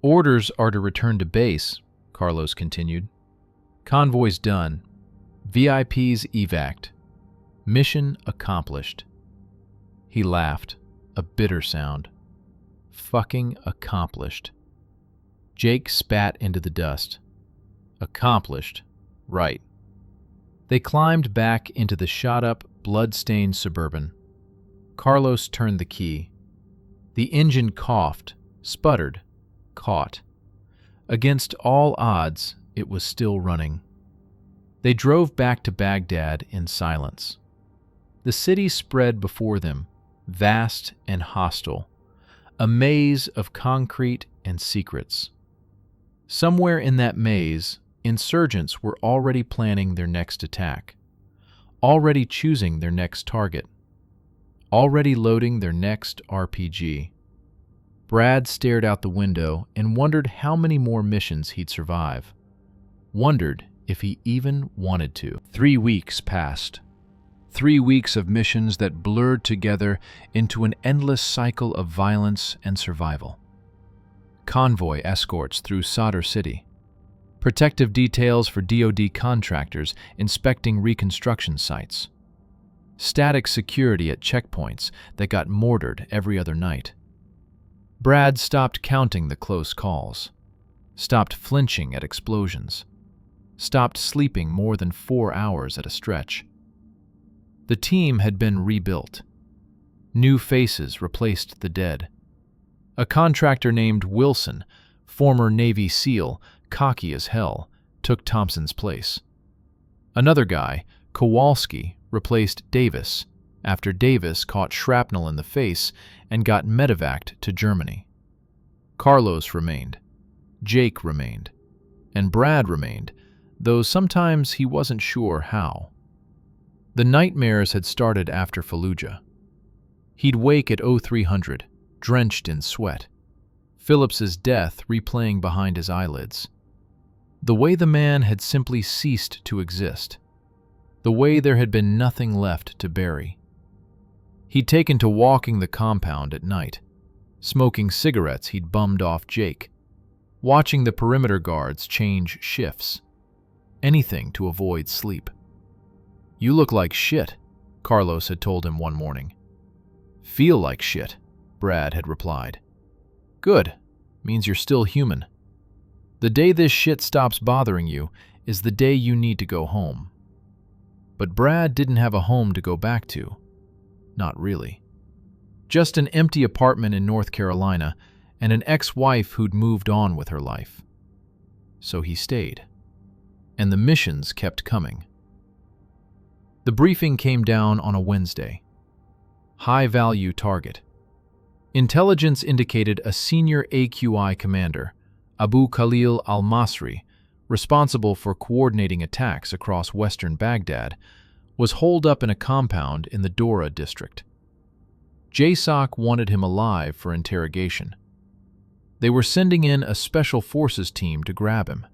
[SPEAKER 1] Orders are to return to base, Carlos continued. Convoys done. VIPs evac'd. Mission accomplished. He laughed, a bitter sound. Fucking accomplished. Jake spat into the dust. Accomplished. Right. They climbed back into the shot-up, blood-stained Suburban. Carlos turned the key. The engine coughed, sputtered, caught. Against all odds, it was still running. They drove back to Baghdad in silence. The city spread before them, vast and hostile, a maze of concrete and secrets. Somewhere in that maze, insurgents were already planning their next attack, already choosing their next target, already loading their next RPG. Brad stared out the window and wondered how many more missions he'd survive. Wondered if he even wanted to. 3 weeks passed. 3 weeks of missions that blurred together into an endless cycle of violence and survival. Convoy escorts through Sadr City. Protective details for DoD contractors inspecting reconstruction sites. Static security at checkpoints that got mortared every other night. Brad stopped counting the close calls. Stopped flinching at explosions. Stopped sleeping more than 4 hours at a stretch. The team had been rebuilt. New faces replaced the dead. A contractor named Wilson, former Navy SEAL, cocky as hell, took Thompson's place. Another guy, Kowalski, replaced Davis after Davis caught shrapnel in the face and got medevaced to Germany. Carlos remained. Jake remained. And Brad remained, though sometimes he wasn't sure how. The nightmares had started after Fallujah. He'd wake at 0300, drenched in sweat. Phillips's death replaying behind his eyelids. The way the man had simply ceased to exist. The way there had been nothing left to bury. He'd taken to walking the compound at night, smoking cigarettes he'd bummed off Jake, watching the perimeter guards change shifts. Anything to avoid sleep. "You look like shit," Carlos had told him one morning. "Feel like shit," Brad had replied. "Good. Means you're still human. The day this shit stops bothering you is the day you need to go home." But Brad didn't have a home to go back to. Not really. Just an empty apartment in North Carolina and an ex-wife who'd moved on with her life. So he stayed. And the missions kept coming. The briefing came down on a Wednesday. High-value target. Intelligence indicated a senior AQI commander, Abu Khalil al-Masri, responsible for coordinating attacks across western Baghdad, was holed up in a compound in the Dora district. JSOC wanted him alive for interrogation. They were sending in a special forces team to grab him.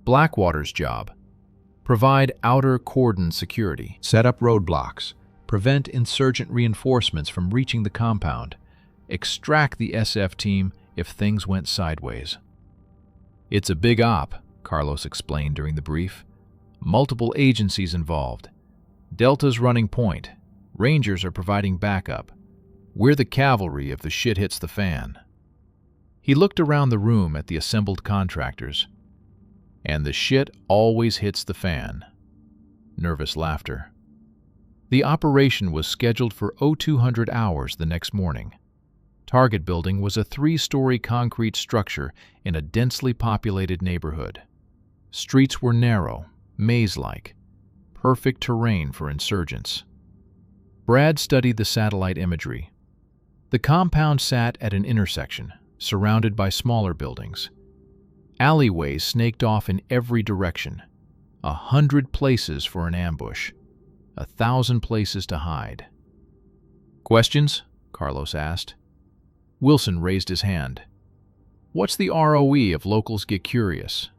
[SPEAKER 1] Blackwater's job: provide outer cordon security, set up roadblocks, prevent insurgent reinforcements from reaching the compound, extract the SF team if things went sideways. "It's a big op," Carlos explained during the brief. "Multiple agencies involved. Delta's running point. Rangers are providing backup. We're the cavalry if the shit hits the fan." He looked around the room at the assembled contractors. "And the shit always hits the fan." Nervous laughter. The operation was scheduled for 0200 hours the next morning. Target building was a 3-story concrete structure in a densely populated neighborhood. Streets were narrow, maze-like, perfect terrain for insurgents. Brad studied the satellite imagery. The compound sat at an intersection, surrounded by smaller buildings. Alleyways snaked off in every direction. 100 places for an ambush. 1,000 places to hide. "Questions?" Carlos asked. Wilson raised his hand. "What's the ROE if locals get curious?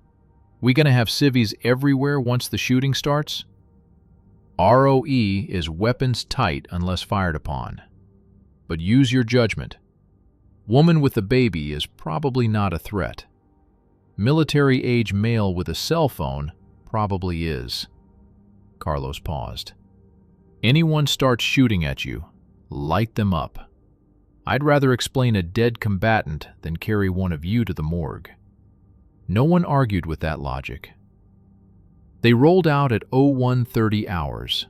[SPEAKER 1] We gonna have civvies everywhere once the shooting starts?" "ROE is weapons tight unless fired upon. But use your judgment. Woman with a baby is probably not a threat. Military-age male with a cell phone probably is." Carlos paused. "Anyone starts shooting at you, light them up. I'd rather explain a dead combatant than carry one of you to the morgue." No one argued with that logic. They rolled out at 0130 hours.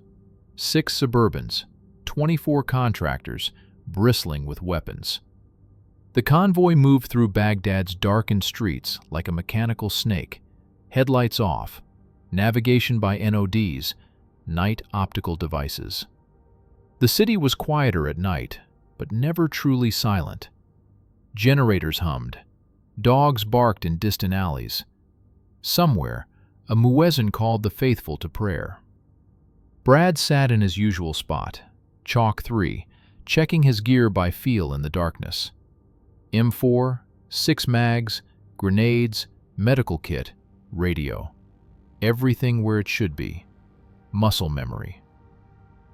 [SPEAKER 1] 6 Suburbans, 24 contractors, bristling with weapons. The convoy moved through Baghdad's darkened streets like a mechanical snake, headlights off, navigation by NODs, night optical devices. The city was quieter at night, but never truly silent. Generators hummed. Dogs barked in distant alleys. Somewhere, a muezzin called the faithful to prayer. Brad sat in his usual spot, Chalk 3, checking his gear by feel in the darkness. M4, 6 mags, grenades, medical kit, radio. Everything where it should be. Muscle memory.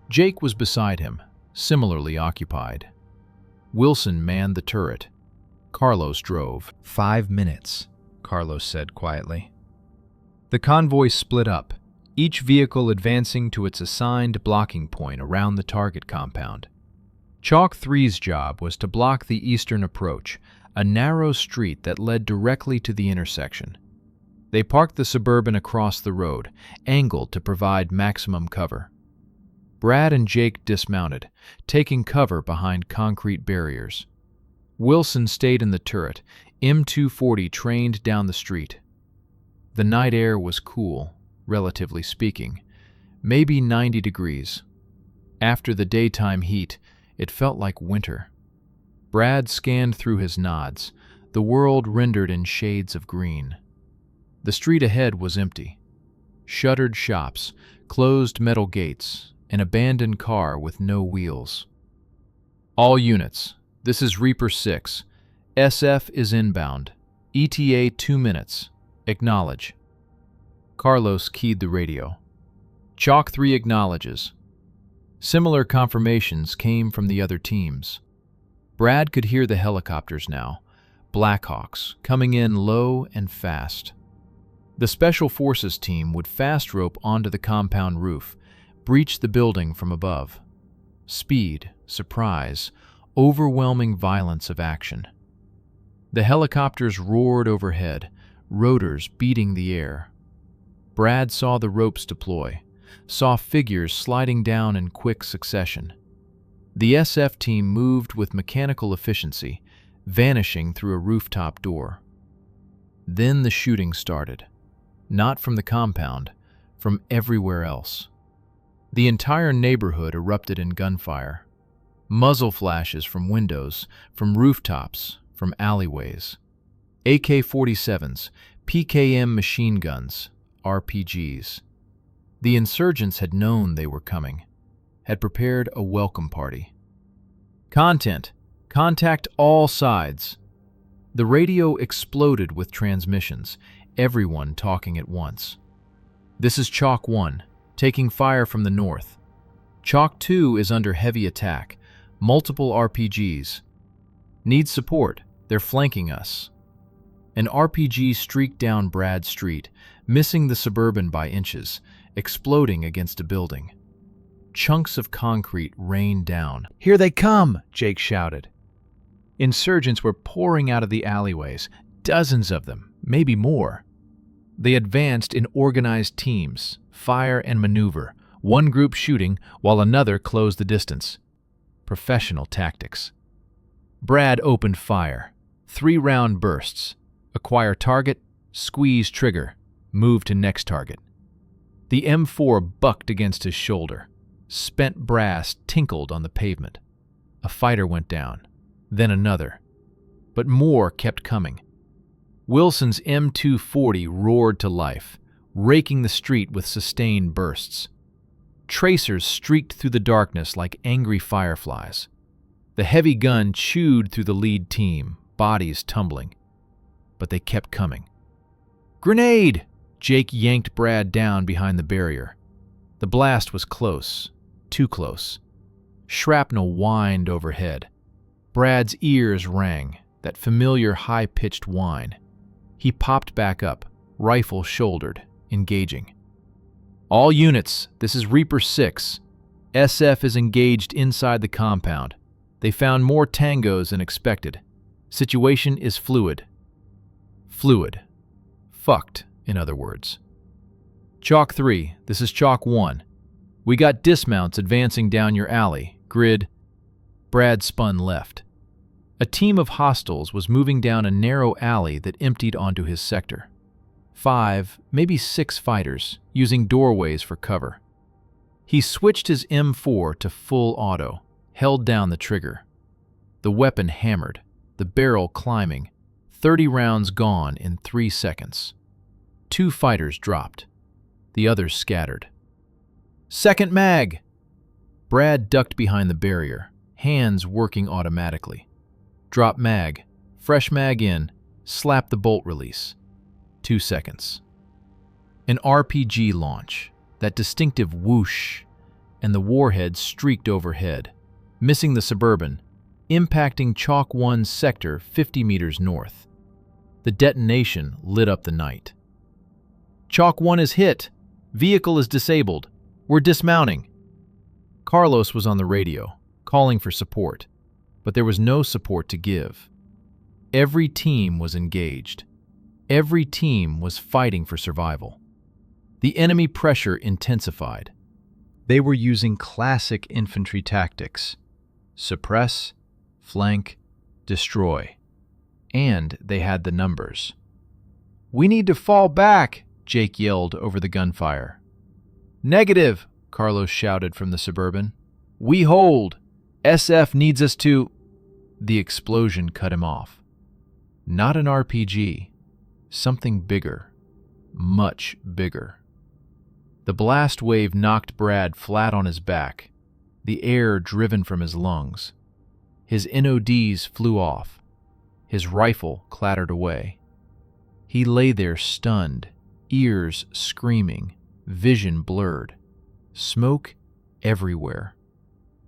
[SPEAKER 1] Jake was beside him, similarly occupied. Wilson manned the turret. Carlos drove.
[SPEAKER 2] 5 minutes, Carlos said quietly. The convoy split up, each vehicle advancing to its assigned blocking point around the target compound. Chalk 3's job was to block the eastern approach, a narrow street that led directly to the intersection. They parked the Suburban across the road, angled to provide maximum cover. Brad and Jake dismounted, taking cover behind concrete barriers. Wilson stayed in the turret, M240 trained down the street. The night air was cool, relatively speaking, maybe 90 degrees. After the daytime heat, it felt like winter. Brad scanned through his nods, the world rendered in shades of green. The street ahead was empty. Shuttered shops, closed metal gates, an abandoned car with no wheels. "All units, this is Reaper 6. SF is inbound. ETA 2 minutes. Acknowledge." Carlos keyed the radio. Chalk 3 acknowledges. Similar confirmations came from the other teams. Brad could hear the helicopters now, Blackhawks, coming in low and fast. The Special Forces team would fast rope onto the compound roof, breach the building from above. Speed, surprise, overwhelming violence of action. The helicopters roared overhead, rotors beating the air. Brad saw the ropes deploy, saw figures sliding down in quick succession. The SF team moved with mechanical efficiency, vanishing through a rooftop door. Then the shooting started, not from the compound, from everywhere else. The entire neighborhood erupted in gunfire. Muzzle flashes from windows, from rooftops, from alleyways. AK-47s, PKM machine guns, RPGs. The insurgents had known they were coming, had prepared a welcome party. Contact all sides." The radio exploded with transmissions, everyone talking at once. "This is Chalk 1, taking fire from the north. Chalk 2 is under heavy attack, multiple RPGs. Need support, they're flanking us." An RPG streaked down Brad Street, missing the Suburban by inches, exploding against a building. Chunks of concrete rained down. "Here they come!" Jake shouted. Insurgents were pouring out of the alleyways, dozens of them, maybe more. They advanced in organized teams, fire and maneuver, one group shooting while another closed the distance. Professional tactics. Brad opened fire. 3-round bursts. Acquire target, squeeze trigger, move to next target. The M4 bucked against his shoulder. Spent brass tinkled on the pavement. A fighter went down, then another.
[SPEAKER 1] but more kept coming. Wilson's M240 roared to life, raking the street with sustained bursts. Tracers streaked through the darkness like angry fireflies. The heavy gun chewed through the lead team, bodies tumbling. But they kept coming. "Grenade!" Jake yanked Brad down behind the barrier. The blast was close, too close. Shrapnel whined overhead. Brad's ears rang, that familiar high-pitched whine. He popped back up, rifle shouldered, engaging. "All units, this is Reaper 6. SF is engaged inside the compound. They found more tangos than expected. Situation is fluid." Fluid. Fucked, in other words. "Chalk 3, this is Chalk 1. We got dismounts advancing down your alley. Grid." Brad spun left. A team of hostiles was moving down a narrow alley that emptied onto his sector. 5, maybe 6 fighters, using doorways for cover. He switched his M4 to full auto, held down the trigger. The weapon hammered, the barrel climbing, 30 rounds gone in 3 seconds. 2 fighters dropped. The others scattered. "Second mag!" Brad ducked behind the barrier, hands working automatically. Drop mag, fresh mag in, slap the bolt release. 2 seconds. An RPG launch, that distinctive whoosh, and the warhead streaked overhead, missing the Suburban, impacting Chalk 1's sector 50 meters north. The detonation lit up the night. "Chalk 1 is hit. Vehicle is disabled. We're dismounting." Carlos was on the radio, calling for support, but there was no support to give. Every team was engaged. Every team was fighting for survival. The enemy pressure intensified. They were using classic infantry tactics: suppress, flank, destroy. And they had the numbers. "We need to fall back," Jake yelled over the gunfire. "Negative," Carlos shouted from the Suburban. "We hold. SF needs us to—" The explosion cut him off. Not an RPG. Something bigger. Much bigger. The blast wave knocked Brad flat on his back, the air driven from his lungs. His NODs flew off. His rifle clattered away. He lay there stunned, ears screaming, vision blurred. Smoke everywhere.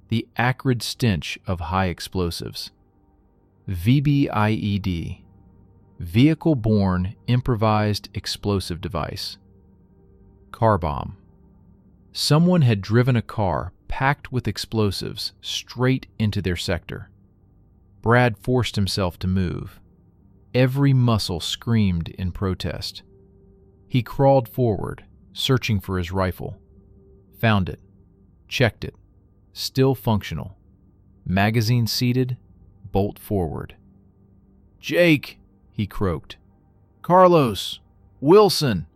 [SPEAKER 1] The acrid stench of high explosives. VBIED. Vehicle-borne improvised explosive device. Car bomb. Someone had driven a car packed with explosives straight into their sector. Brad forced himself to move. Every muscle screamed in protest. He crawled forward, searching for his rifle. Found it. Checked it. Still functional. Magazine seated, bolt forward. "Jake!" he croaked. "Carlos! Wilson!"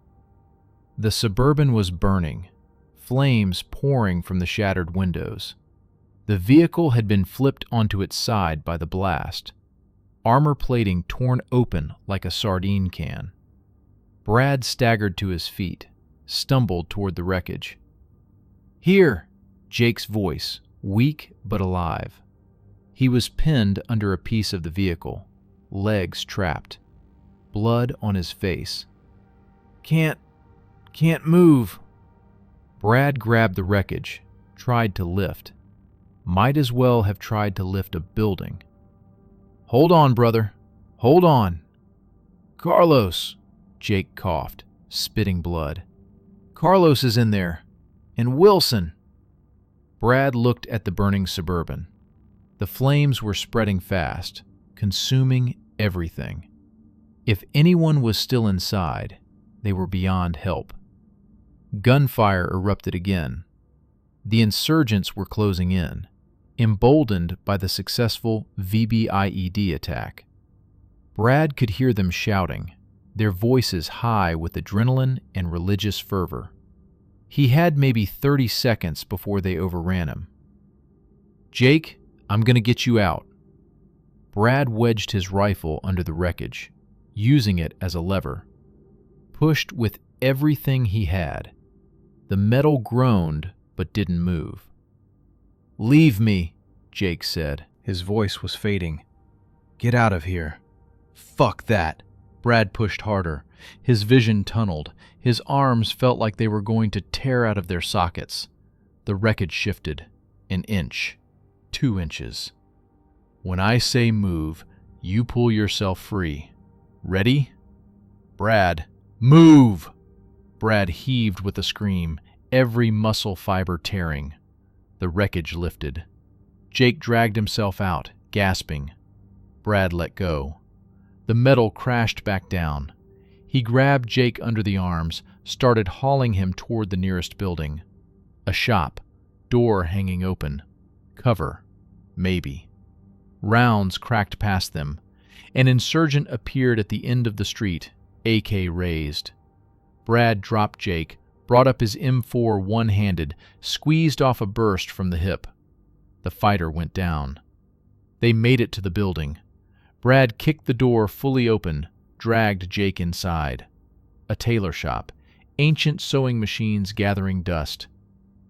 [SPEAKER 1] The Suburban was burning, flames pouring from the shattered windows. The vehicle had been flipped onto its side by the blast, armor plating torn open like a sardine can. Brad staggered to his feet, stumbled toward the wreckage. "Here!" Jake's voice, weak but alive. He was pinned under a piece of the vehicle, legs trapped, blood on his face. Can't move." Brad grabbed the wreckage, tried to lift. Might as well have tried to lift a building. "Hold on, brother. Hold on." "Carlos," Jake coughed, spitting blood. "Carlos is in there. And Wilson." Brad looked at the burning Suburban. The flames were spreading fast, consuming everything. If anyone was still inside, they were beyond help. Gunfire erupted again. The insurgents were closing in, emboldened by the successful VBIED attack. Brad could hear them shouting, their voices high with adrenaline and religious fervor. He had maybe 30 seconds before they overran him. "Jake, I'm going to get you out." Brad wedged his rifle under the wreckage, using it as a lever. Pushed with everything he had. The metal groaned but didn't move. "Leave me," Jake said. His voice was fading. "Get out of here." "Fuck that." Brad pushed harder. His vision tunneled. His arms felt like they were going to tear out of their sockets. The wreckage shifted. An inch. 2 inches. "When I say move, you pull yourself free. Ready?" "Brad, move!" Brad heaved with a scream, every muscle fiber tearing. The wreckage lifted. Jake dragged himself out, gasping. Brad let go. The metal crashed back down. He grabbed Jake under the arms, started hauling him toward the nearest building. A shop, door hanging open. Cover, maybe. Rounds cracked past them. An insurgent appeared at the end of the street, AK raised. Brad dropped Jake, brought up his M4 one-handed, squeezed off a burst from the hip. The fighter went down. They made it to the building. Brad kicked the door fully open, dragged Jake inside. A tailor shop, ancient sewing machines gathering dust.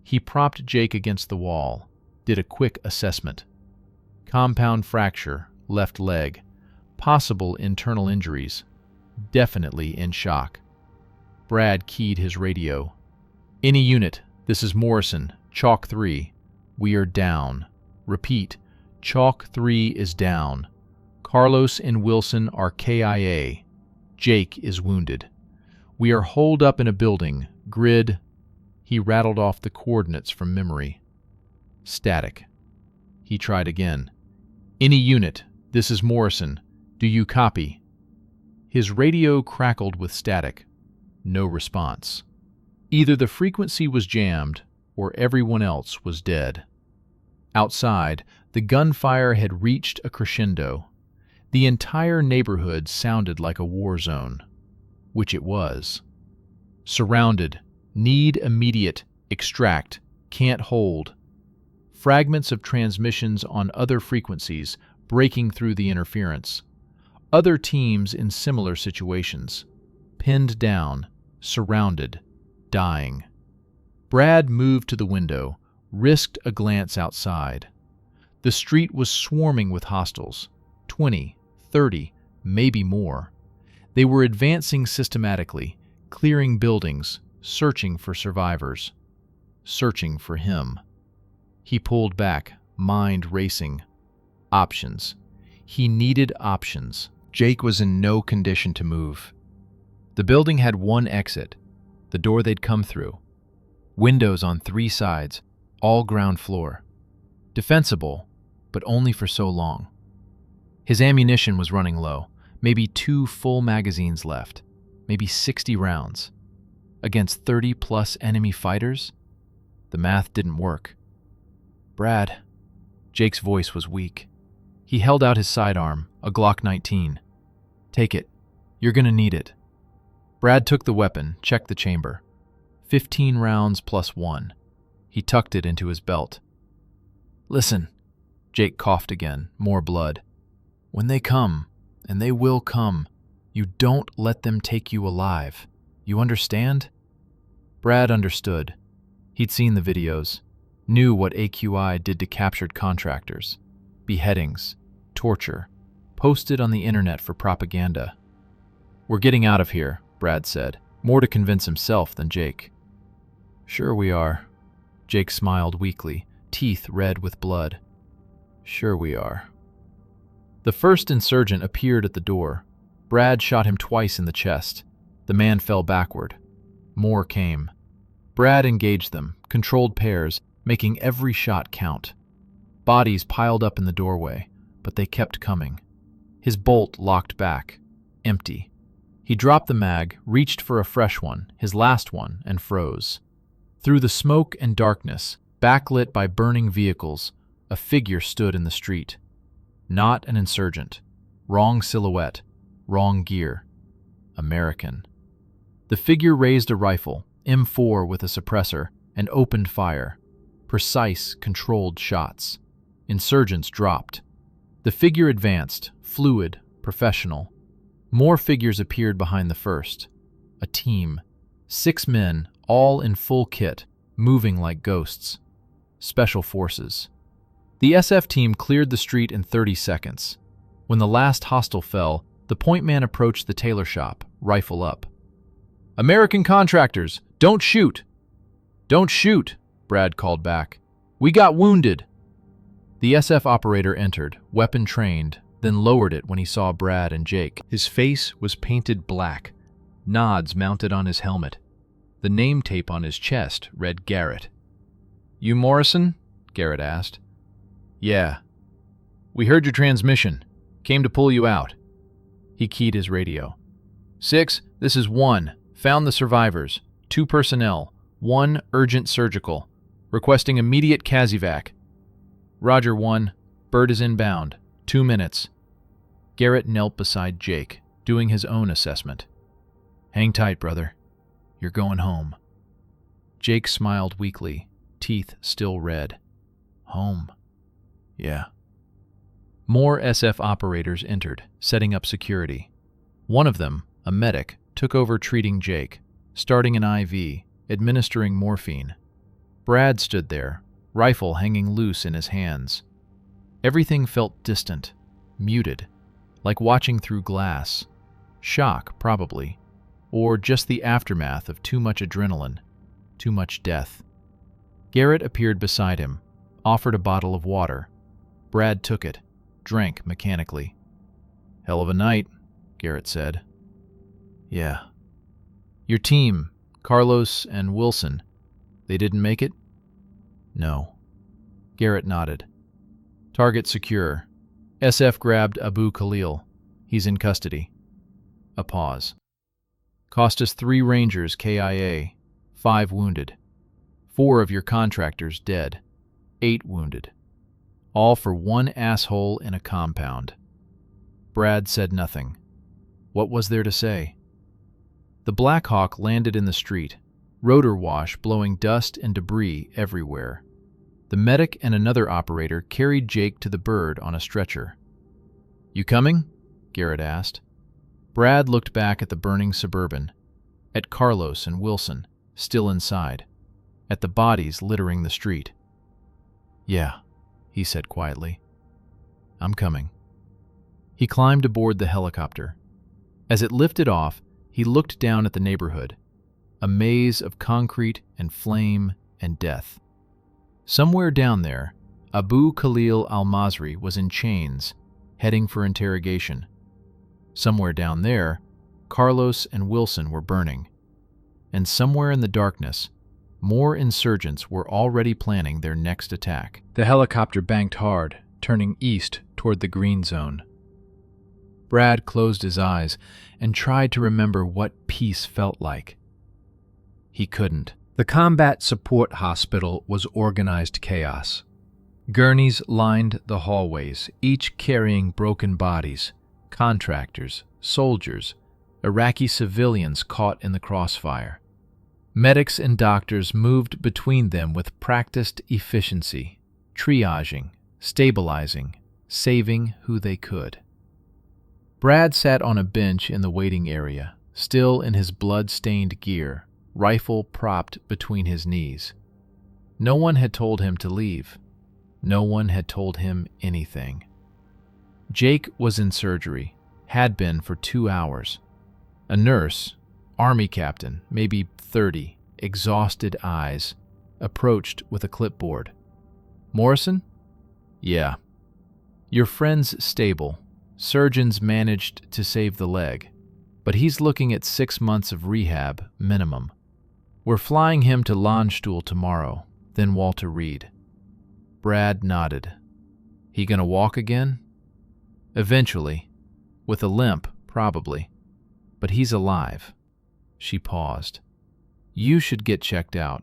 [SPEAKER 1] He propped Jake against the wall, did a quick assessment. Compound fracture, left leg, possible internal injuries, definitely in shock. Brad keyed his radio. "Any unit, this is Morrison, Chalk 3. We are down. Repeat, Chalk 3 is down. Carlos and Wilson are KIA. Jake is wounded. We are holed up in a building, grid." He rattled off the coordinates from memory. Static. He tried again. "Any unit, this is Morrison. Do you copy?" His radio crackled with static. No response. Either the frequency was jammed, or everyone else was dead. Outside, the gunfire had reached a crescendo. The entire neighborhood sounded like a war zone, which it was. Surrounded, need immediate, extract, can't hold. Fragments of transmissions on other frequencies breaking through the interference. Other teams in similar situations. Pinned down, surrounded, dying. Brad moved to the window, risked a glance outside. The street was swarming with hostiles. 20, 30, maybe more. They were advancing systematically, clearing buildings, searching for survivors. Searching for him. He pulled back, mind racing. Options. He needed options. Jake was in no condition to move. The building had one exit, the door they'd come through. Windows on 3 sides, all ground floor. Defensible, but only for so long. His ammunition was running low, maybe 2 full magazines left, maybe 60 rounds. Against 30-plus enemy fighters? The math didn't work. "Brad." Jake's voice was weak. He held out his sidearm, a Glock 19. "Take it. You're gonna need it." Brad took the weapon, checked the chamber. 15 rounds plus 1. He tucked it into his belt. "Listen." Jake coughed again, more blood. "When they come, and they will come, you don't let them take you alive. You understand?" Brad understood. He'd seen the videos, knew what AQI did to captured contractors. Beheadings, torture, posted on the internet for propaganda. "We're getting out of here," Brad said, more to convince himself than Jake. "Sure we are." Jake smiled weakly, teeth red with blood. "Sure we are." The first insurgent appeared at the door. Brad shot him twice in the chest. The man fell backward. More came. Brad engaged them, controlled pairs, making every shot count. Bodies piled up in the doorway, but they kept coming. His bolt locked back, empty. He dropped the mag, reached for a fresh one, his last one, and froze. Through the smoke and darkness, backlit by burning vehicles, a figure stood in the street. Not an insurgent. Wrong silhouette. Wrong gear. American. The figure raised a rifle, M4 with a suppressor, and opened fire. Precise, controlled shots. Insurgents dropped.
[SPEAKER 2] The figure advanced, fluid, professional. More figures appeared behind the first. A team. 6 men, all in full kit, moving like ghosts. Special forces. The SF team cleared the street in 30 seconds. When the last hostile fell, the point man approached the tailor shop, rifle up. "American contractors, don't shoot!" "Don't shoot," Brad called back. "We got wounded." The SF operator entered, weapon trained, then lowered it when he saw Brad and Jake. His face was painted black, nods mounted on his helmet. The name tape on his chest read Garrett. "You Morrison?" Garrett asked. "Yeah. We heard your transmission. Came to pull you out." He keyed his radio. 6, this is 1. Found the survivors. 2 personnel. 1 urgent surgical. Requesting immediate Casevac. Roger 1. Bird is inbound. 2 minutes. Garrett knelt beside Jake, doing his own assessment. "Hang tight, brother. You're going home." Jake smiled weakly, teeth still red. "Home? Yeah." More SF operators entered, setting up security. One of them, a medic, took over treating Jake, starting an IV, administering morphine. Brad stood there, rifle hanging loose in his hands. Everything felt distant, muted, like watching through glass. Shock, probably, or just the aftermath of too much adrenaline, too much death. Garrett appeared beside him, offered a bottle of water. Brad took it, drank mechanically. "Hell of a night," Garrett said. "Yeah." "Your team, Carlos and Wilson, they didn't make it?" "No." Garrett nodded. "Target secure. SF grabbed Abu Khalil. He's in custody." A pause. "Cost us 3 Rangers KIA, 5 wounded. 4 of your contractors dead, 8 wounded. All for 1 asshole in a compound." Brad said nothing. What was there to say? The Black Hawk landed in the street, rotor wash blowing dust and debris everywhere. The medic and another operator carried Jake to the Bird on a stretcher. "You coming?" Garrett asked. Brad looked back at the burning Suburban, at Carlos and Wilson, still inside, at the bodies littering the street. "Yeah," he said quietly. "I'm coming." He climbed aboard the helicopter. As it lifted off, he looked down at the neighborhood, a maze of concrete and flame and death. Somewhere down there, Abu Khalil al-Masri was in chains, heading for interrogation. Somewhere down there, Carlos and Wilson were burning. And somewhere in the darkness, more insurgents were already planning their next attack. The helicopter banked hard, turning east toward the green zone. Brad closed his eyes and tried to remember what peace felt like. He couldn't. The combat support hospital was organized chaos. Gurneys lined the hallways, each carrying broken bodies, contractors, soldiers, Iraqi civilians caught in the crossfire. Medics and doctors moved between them with practiced efficiency, triaging, stabilizing, saving who they could. Brad sat on a bench in the waiting area, still in his blood-stained gear, rifle propped between his knees. No one had told him to leave. No one had told him anything. Jake was in surgery, had been for 2 hours. A nurse, army captain, maybe 30, exhausted eyes, approached with a clipboard. "Morrison?" "Yeah." "Your friend's stable. Surgeons managed to save the leg, but he's looking at 6 months of rehab minimum. We're flying him to Landstuhl tomorrow, then Walter Reed." Brad nodded. "He gonna walk again?" "Eventually. With a limp, probably. But he's alive." She paused. "You should get checked out.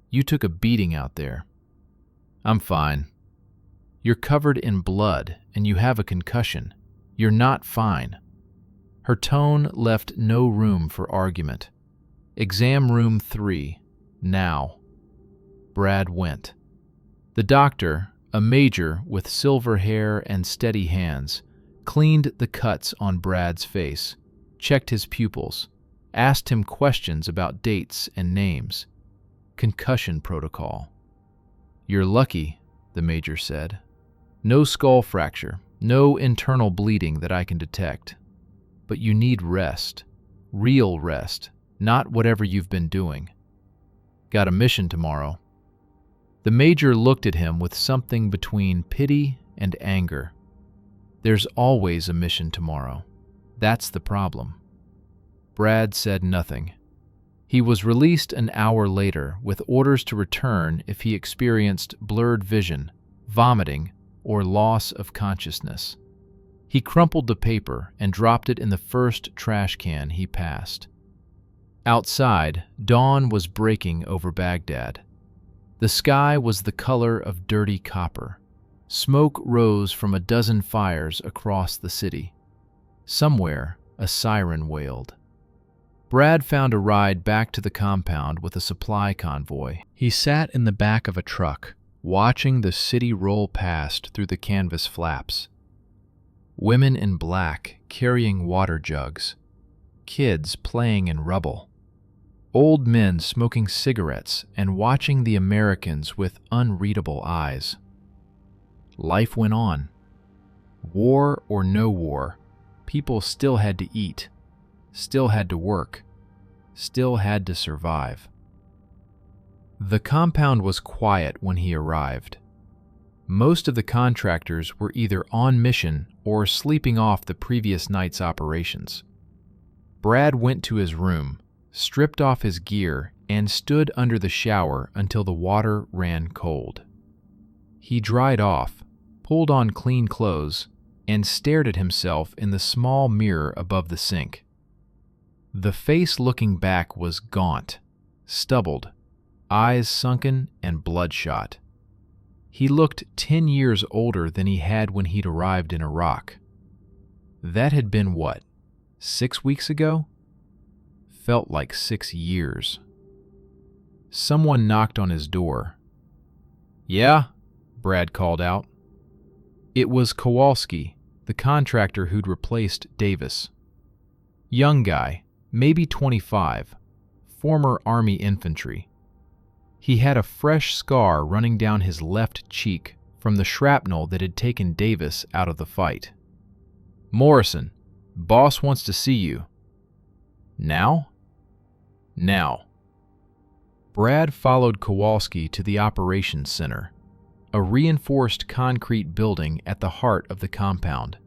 [SPEAKER 2] You took a beating out there." "I'm fine." "You're covered in blood and you have a concussion. You're not fine." Her tone left no room for argument. "Exam room 3, now." Brad went. The doctor,
[SPEAKER 1] A major with silver hair and steady hands cleaned the cuts on Brad's face, checked his pupils, asked him questions about dates and names. Concussion protocol. "You're lucky," the major said. "No skull fracture, no internal bleeding that I can detect. But you need rest, real rest, not whatever you've been doing. Got a mission tomorrow." The major looked at him with something between pity and anger. "There's always a mission tomorrow. That's the problem." Brad said nothing. He was released an hour later with orders to return if he experienced blurred vision, vomiting, or loss of consciousness. He crumpled the paper and dropped it in the first trash can he passed. Outside, dawn was breaking over Baghdad. The sky was the color of dirty copper. Smoke rose from a dozen fires across the city. Somewhere, a siren wailed. Brad found a ride back to the compound with a supply convoy. He sat in the back of a truck, watching the city roll past through the canvas flaps. Women in black carrying water jugs. Kids playing in rubble. Old men smoking cigarettes and watching the Americans with unreadable eyes. Life went on. War or no war, people still had to eat, still had to work, still had to survive. The compound was quiet when he arrived. Most of the contractors were either on mission or sleeping off the previous night's operations. Brad went to his room, stripped off his gear, and stood under the shower until the water ran cold. He dried off, pulled on clean clothes, and stared at himself in the small mirror above the sink. The face looking back was gaunt, stubbled, eyes sunken and bloodshot. He looked 10 years older than he had when he'd arrived in Iraq. That had been what, 6 weeks ago? Felt like 6 years. Someone knocked on his door. "Yeah?" Brad called out. It was Kowalski, the contractor who'd replaced Davis. Young guy, maybe 25, former Army infantry. He had a fresh scar running down his left cheek from the shrapnel that had taken Davis out of the fight. "Morrison, boss wants to see you." "Now?" "Now." Brad followed Kowalski to the operations center, a reinforced concrete building at the heart of the compound.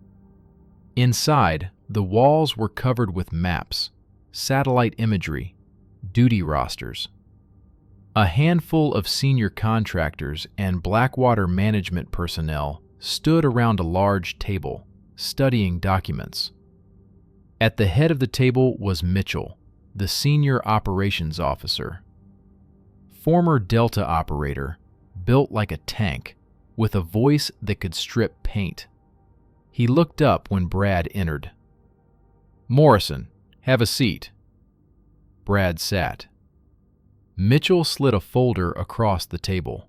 [SPEAKER 1] Inside, the walls were covered with maps, satellite imagery, duty rosters. A handful of senior contractors and Blackwater management personnel stood around a large table, studying documents. At the head of the table was Mitchell, the senior operations officer. Former Delta operator, built like a tank, with a voice that could strip paint. He looked up when Brad entered. "Morrison, have a seat." Brad sat. Mitchell slid a folder across the table.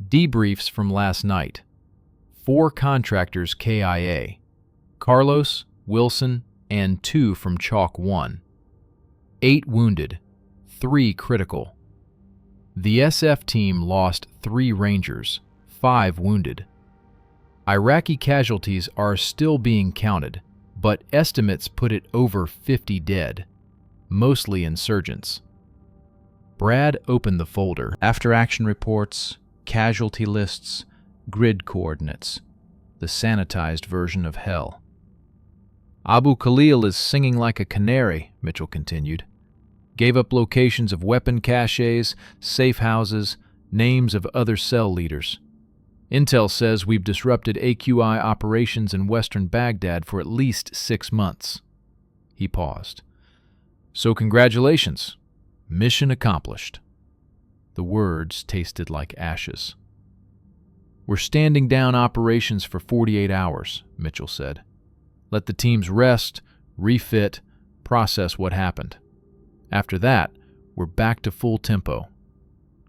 [SPEAKER 1] Debriefs from last night. 4 contractors KIA. Carlos, Wilson, and 2 from Chalk 1. 8 wounded, 3 critical. The SF team lost 3 Rangers, 5 wounded. Iraqi casualties are still being counted, but estimates put it over 50 dead, mostly insurgents. Brad opened the folder. After-action reports, casualty lists, grid coordinates. The sanitized version of hell. "Abu Khalil is singing like a canary," Mitchell continued. "Gave up locations of weapon caches, safe houses, names of other cell leaders. Intel says we've disrupted AQI operations in western Baghdad for at least 6 months." He paused. "So congratulations. Mission accomplished." The words tasted like ashes. "We're standing down operations for 48 hours, Mitchell said. "Let the teams rest, refit, process what happened. After that, we're back to full tempo.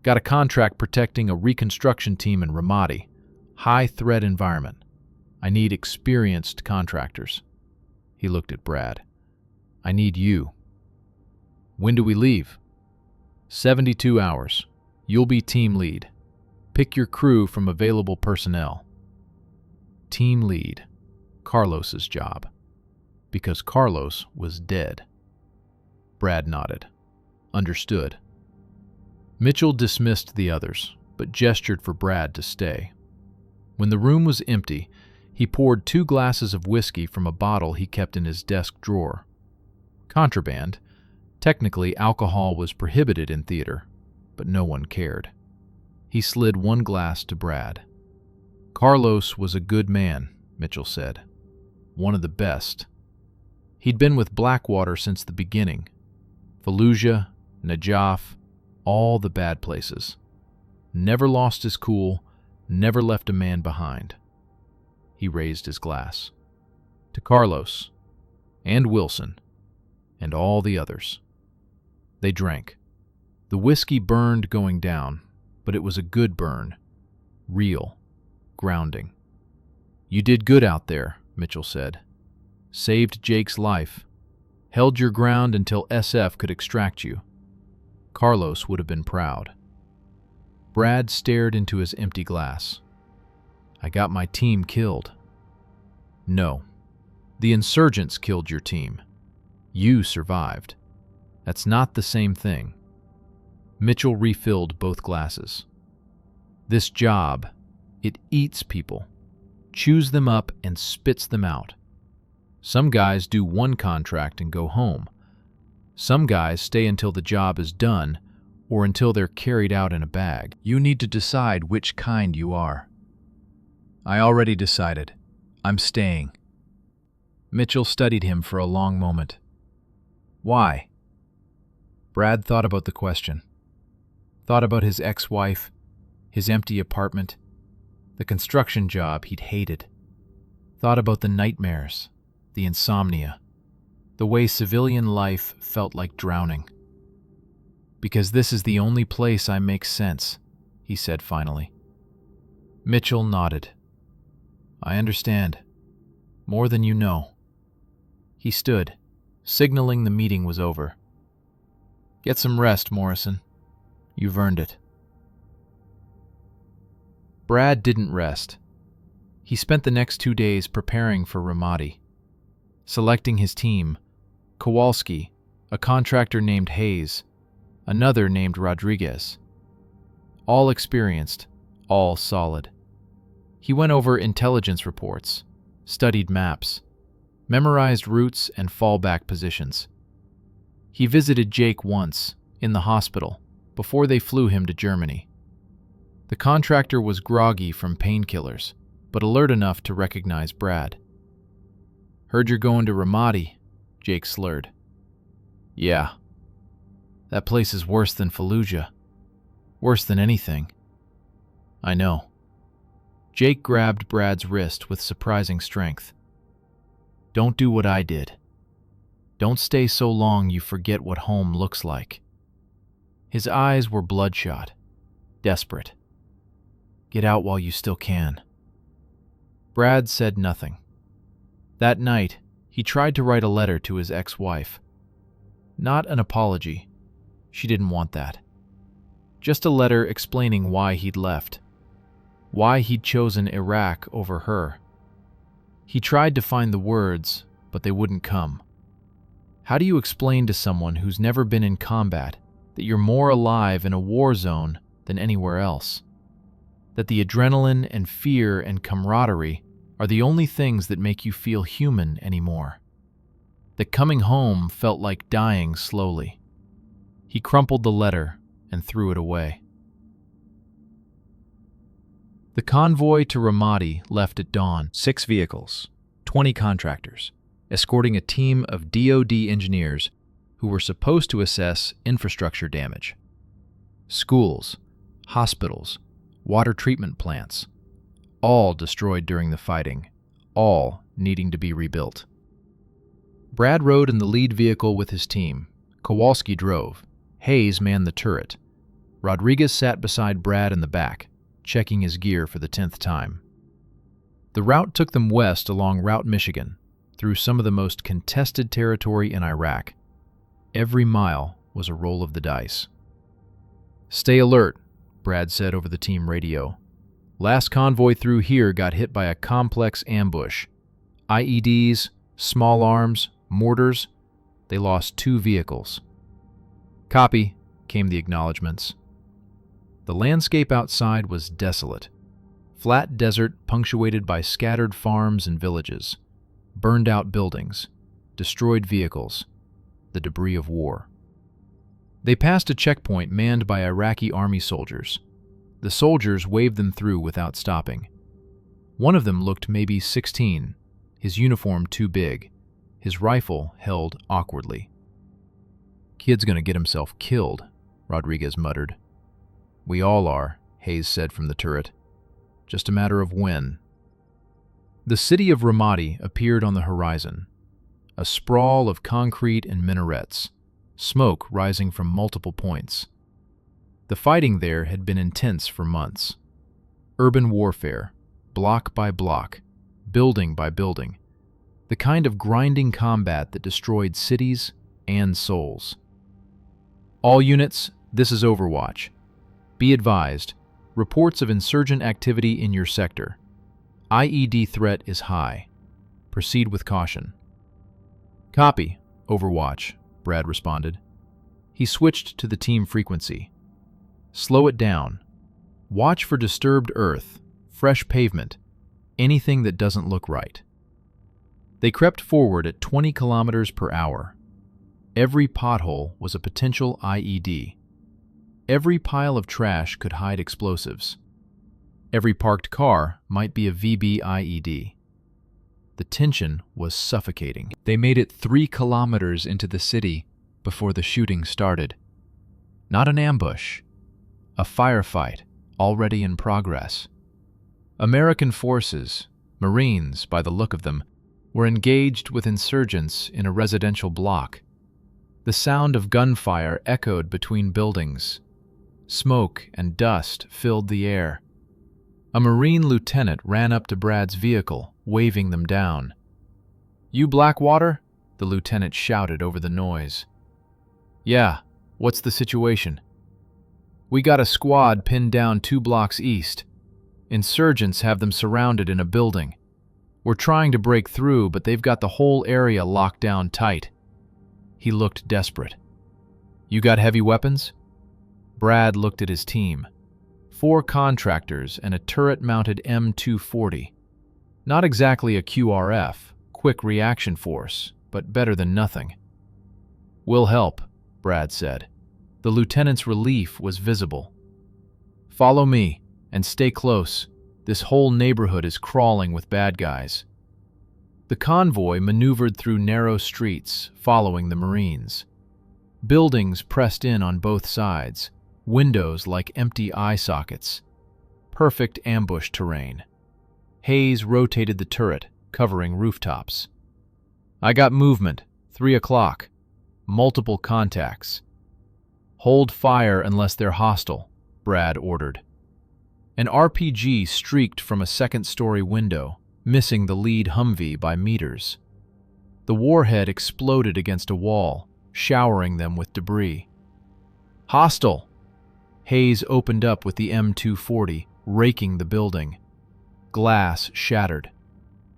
[SPEAKER 1] Got a contract protecting a reconstruction team in Ramadi, High-threat environment. I need experienced contractors." He looked at Brad. "I need you." "When do we leave?" 72 hours. You'll be team lead. Pick your crew from available personnel." Team lead. Carlos's job. Because Carlos was dead. Brad nodded. Understood. Mitchell dismissed the others, but gestured for Brad to stay. When the room was empty, he poured 2 glasses of whiskey from a bottle he kept in his desk drawer. Contraband. Technically, alcohol was prohibited in theater, but no one cared. He slid 1 glass to Brad. "Carlos was a good man," Mitchell said. "One of the best. He'd been with Blackwater since the beginning. Fallujah, Najaf, all the bad places. Never lost his cool, never left a man behind." He raised his glass. "To Carlos, and Wilson, and all the others." They drank. The whiskey burned going down, but it was a good burn. Real. Grounding. "You did good out there," Mitchell said. "Saved Jake's life. Held your ground until SF could extract you. Carlos would have been proud." Brad stared into his empty glass. "I got my team killed." "No. The insurgents killed your team. You survived. That's not the same thing." Mitchell refilled both glasses. "This job, it eats people, chews them up and spits them out. Some guys do 1 contract and go home. Some guys stay until the job is done or until they're carried out in a bag. You need to decide which kind you are." "I already decided. I'm staying." Mitchell studied him for a long moment. "Why?" Brad thought about the question. Thought about his ex-wife, his empty apartment, the construction job he'd hated. Thought about the nightmares, the insomnia, the way civilian life felt like drowning. "Because this is the only place I make sense," he said finally. Mitchell nodded. "I understand. More than you know." He stood, signaling the meeting was over. "Get some rest, Morrison. You've earned it." Brad didn't rest. He spent the next 2 days preparing for Ramadi, selecting his team: Kowalski, a contractor named Hayes, another named Rodriguez. All experienced, all solid. He went over intelligence reports, studied maps, memorized routes and fallback positions. He visited Jake once, in the hospital, before they flew him to Germany. The contractor was groggy from painkillers, but alert enough to recognize Brad. "Heard you're going to Ramadi," Jake slurred. "Yeah. That place is worse than Fallujah. Worse than anything." "I know." Jake grabbed Brad's wrist with surprising strength. "Don't do what I did. Don't stay so long you forget what home looks like." His eyes were bloodshot, desperate. "Get out while you still can." Brad said nothing. That night, he tried to write a letter to his ex-wife. Not an apology. She didn't want that. Just a letter explaining why he'd left. Why he'd chosen Iraq over her. He tried to find the words, but they wouldn't come. How do you explain to someone who's never been in combat that you're more alive in a war zone than anywhere else? That the adrenaline and fear and camaraderie are the only things that make you feel human anymore? That coming home felt like dying slowly? He crumpled the letter and threw it away. The convoy to Ramadi left at dawn. 6 vehicles, 20 contractors, escorting a team of DoD engineers who were supposed to assess infrastructure damage. Schools, hospitals, water treatment plants, all destroyed during the fighting, all needing to be rebuilt. Brad rode in the lead vehicle with his team. Kowalski drove. Hayes manned the turret. Rodriguez sat beside Brad in the back, checking his gear for the 10th time. The route took them west along Route Michigan, through some of the most contested territory in Iraq. Every mile was a roll of the dice. "Stay alert," Brad said over the team radio. "Last convoy through here got hit by a complex ambush. IEDs, small arms, mortars. They lost 2 vehicles." "Copy," came the acknowledgments. The landscape outside was desolate. Flat desert punctuated by scattered farms and villages, burned-out buildings, destroyed vehicles, the debris of war. They passed a checkpoint manned by Iraqi army soldiers. The soldiers waved them through without stopping. One of them looked maybe 16, his uniform too big, his rifle held awkwardly. "Kid's gonna get himself killed," Rodriguez muttered. "We all are," Hayes said from the turret. "Just a matter of when." The city of Ramadi appeared on the horizon, a sprawl of concrete and minarets, smoke rising from multiple points. The fighting there had been intense for months. Urban warfare, block by block, building by building, the kind of grinding combat that destroyed cities and souls. "All units, this is Overwatch. Be advised, reports of insurgent activity in your sector. IED threat is high. Proceed with caution." "Copy, Overwatch," Brad responded. He switched to the team frequency. "Slow it down. Watch for disturbed earth, fresh pavement, anything that doesn't look right." They crept forward at 20 kilometers per hour. Every pothole was a potential IED. Every pile of trash could hide explosives. Every parked car might be a VB IED. The tension was suffocating. They made it 3 kilometers into the city before the shooting started. Not an ambush, a firefight already in progress. American forces, Marines by the look of them, were engaged with insurgents in a residential block. The sound of gunfire echoed between buildings. Smoke and dust filled the air. A Marine lieutenant ran up to Brad's vehicle, waving them down. "You Blackwater?" the lieutenant shouted over the noise. "Yeah, what's the situation?" "We got a squad pinned down 2 blocks east. Insurgents have them surrounded in a building. We're trying to break through, but they've got the whole area locked down tight." He looked desperate. "You got heavy weapons?" Brad looked at his team. 4 contractors and a turret-mounted M240. Not exactly a QRF, quick reaction force, but better than nothing. "We'll help," Brad said. The lieutenant's relief was visible. "Follow me, and stay close. This whole neighborhood is crawling with bad guys." The convoy maneuvered through narrow streets, following the Marines. Buildings pressed in on both sides, windows like empty eye sockets. Perfect ambush terrain. Hayes rotated the turret, covering rooftops. "I got movement, 3 o'clock. Multiple contacts." "Hold fire unless they're hostile," Brad ordered. An RPG streaked from a second-story window, missing the lead Humvee by meters. The warhead exploded against a wall, showering them with debris. "Hostile!" Hayes opened up with the M240, raking the building. Glass shattered.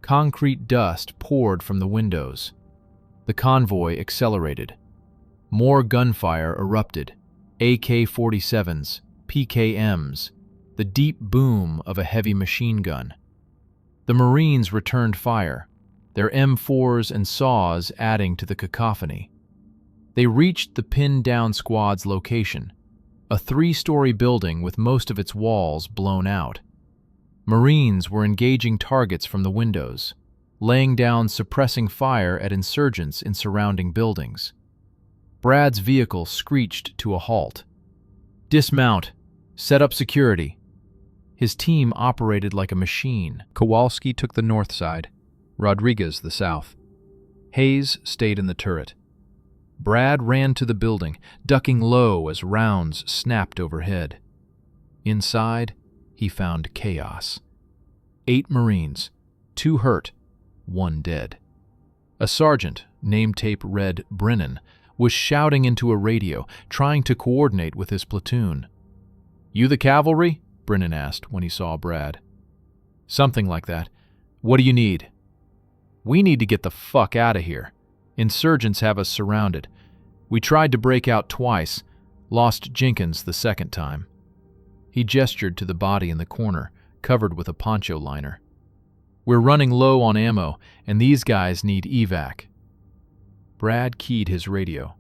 [SPEAKER 1] Concrete dust poured from the windows. The convoy accelerated. More gunfire erupted. AK-47s, PKMs, the deep boom of a heavy machine gun. The Marines returned fire, their M4s and saws adding to the cacophony. They reached the pinned-down squad's location, a 3-story building with most of its walls blown out. Marines were engaging targets from the windows, laying down suppressing fire at insurgents in surrounding buildings. Brad's vehicle screeched to a halt. "Dismount. Set up security." His team operated like a machine. Kowalski took the north side, Rodriguez the south. Hayes stayed in the turret. Brad ran to the building, ducking low as rounds snapped overhead. Inside, he found chaos. 8 Marines, 2 hurt, 1 dead. A sergeant, name tape read Brennan, was shouting into a radio, trying to coordinate with his platoon. "You the cavalry?" Brennan asked when he saw Brad. "Something like that. What do you need?" "We need to get the fuck out of here. Insurgents have us surrounded. We tried to break out twice, lost Jenkins the second time." He gestured to the body in the corner, covered with a poncho liner. "We're running low on ammo, and these guys need evac." Brad keyed his radio.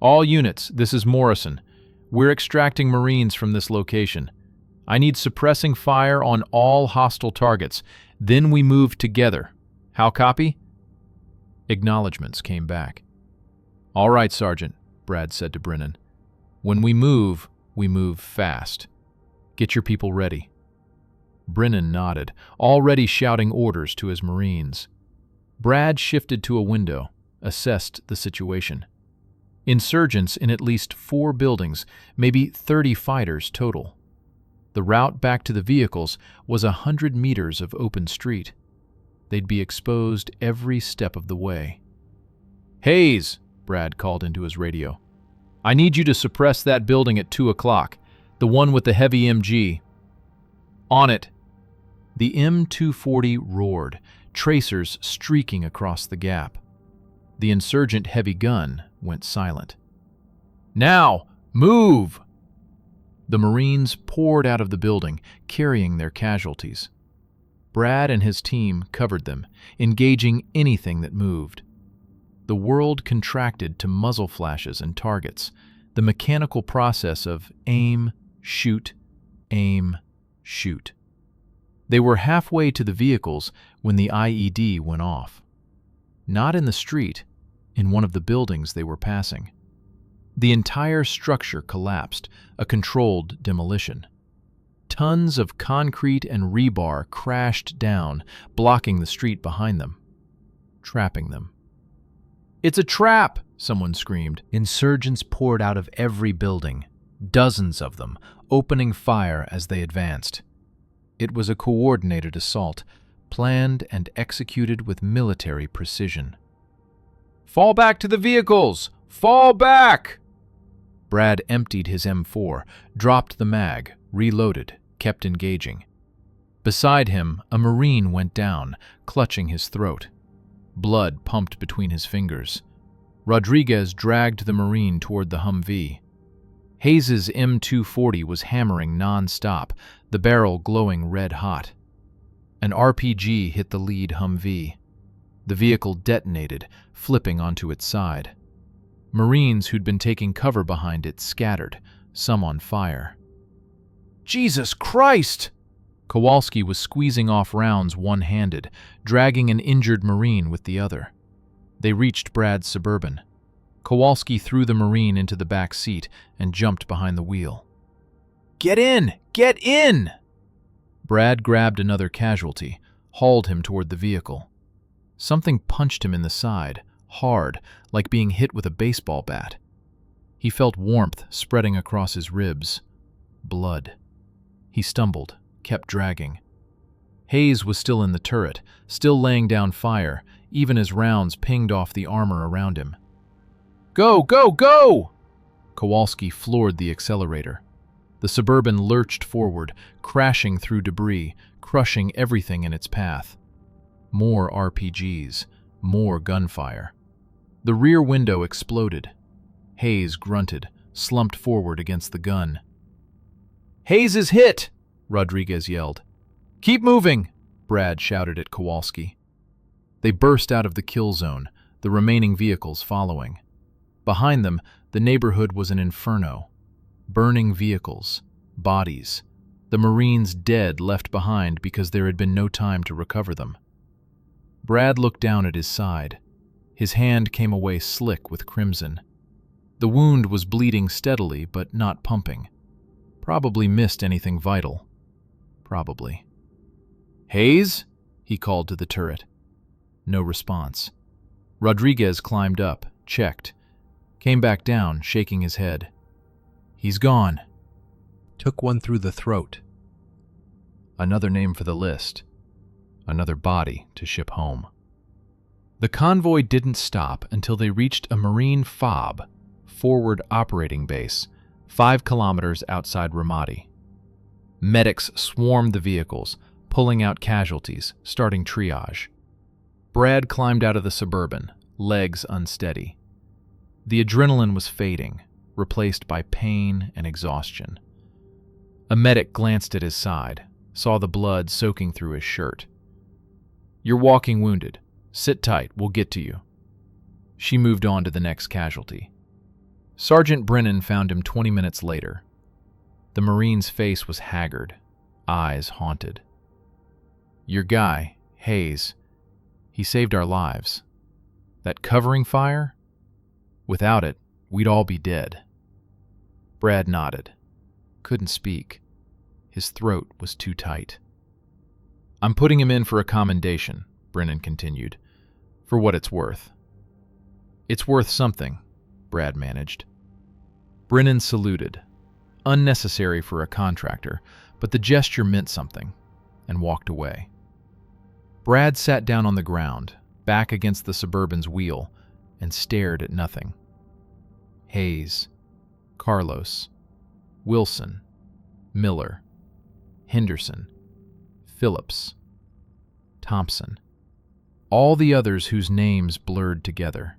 [SPEAKER 1] "All units, this is Morrison. We're extracting Marines from this location. I need suppressing fire on all hostile targets. Then we move together. How copy?" Acknowledgements came back. "All right, Sergeant," Brad said to Brennan. We move fast. Get your people ready." Brennan nodded, already shouting orders to his Marines. Brad shifted to a window, assessed the situation. Insurgents in at least 4 buildings, maybe 30 fighters total. The route back to the vehicles was 100 meters of open street. They'd be exposed every step of the way. "Hayes," Brad called into his radio. "I need you to suppress that building at 2 o'clock, the one with the heavy MG." "On it." The M240 roared, tracers streaking across the gap. The insurgent heavy gun went silent. "Now, move!" The Marines poured out of the building, carrying their casualties. Brad and his team covered them, engaging anything that moved. The world contracted to muzzle flashes and targets, the mechanical process of aim, shoot, aim, shoot. They were halfway to the vehicles when the IED went off. Not in the street, in one of the buildings they were passing. The entire structure collapsed, a controlled demolition. Tons of concrete and rebar crashed down, blocking the street behind them, trapping them. "It's a trap!" someone screamed. Insurgents poured out of every building, dozens of them, opening fire as they advanced. It was a coordinated assault, planned and executed with military precision. "Fall back to the vehicles! Fall back!" Brad emptied his M4, dropped the mag, reloaded, kept engaging. Beside him, a Marine went down, clutching his throat. Blood pumped between his fingers. Rodriguez dragged the Marine toward the Humvee. Hayes's M240 was hammering non-stop, the barrel glowing red-hot. An RPG hit the lead Humvee. The vehicle detonated, flipping onto its side. Marines who'd been taking cover behind it scattered, some on fire. "Jesus Christ!" Kowalski was squeezing off rounds one-handed, dragging an injured Marine with the other. They reached Brad's Suburban. Kowalski threw the Marine into the back seat and jumped behind the wheel. "Get in! Get in!" Brad grabbed another casualty, hauled him toward the vehicle. Something punched him in the side, hard, like being hit with a baseball bat. He felt warmth spreading across his ribs. Blood. He stumbled, kept dragging. Hayes was still in the turret, still laying down fire, even as rounds pinged off the armor around him. "Go, go, go!" Kowalski floored the accelerator. The Suburban lurched forward, crashing through debris, crushing everything in its path. More RPGs, more gunfire. The rear window exploded. Hayes grunted, slumped forward against the gun. "Hayes is hit!" Rodriguez yelled. "Keep moving!" Brad shouted at Kowalski. They burst out of the kill zone, the remaining vehicles following. Behind them, the neighborhood was an inferno. Burning vehicles, bodies, the Marines dead left behind because there had been no time to recover them. Brad looked down at his side. His hand came away slick with crimson. The wound was bleeding steadily, but not pumping. Probably missed anything vital. Probably. "Hayes?" he called to the turret. No response. Rodriguez climbed up, checked. Came back down, shaking his head. "He's gone." Took one through the throat. Another name for the list. another body to ship home. The convoy didn't stop until they reached a Marine FOB, forward operating base, 5 kilometers outside Ramadi. Medics swarmed the vehicles, pulling out casualties, starting triage. Brad climbed out of the Suburban, legs unsteady. The adrenaline was fading, replaced by pain and exhaustion. A medic glanced at his side, saw the blood soaking through his shirt. "You're walking wounded. Sit tight, we'll get to you." She moved on to the next casualty. Sergeant Brennan found him 20 minutes later. The Marine's face was haggard, eyes haunted. "Your guy, Hayes, he saved our lives. That covering fire? Without it, we'd all be dead." Brad nodded. Couldn't speak. His throat was too tight. "I'm putting him in for a commendation," Brennan continued, "for what it's worth." "It's worth something," Brad managed. Brennan saluted. Unnecessary for a contractor, but the gesture meant something, and walked away. Brad sat down on the ground, back against the Suburban's wheel, and stared at nothing. Hayes, Carlos, Wilson, Miller, Henderson, Phillips, Thompson, all the others whose names blurred together.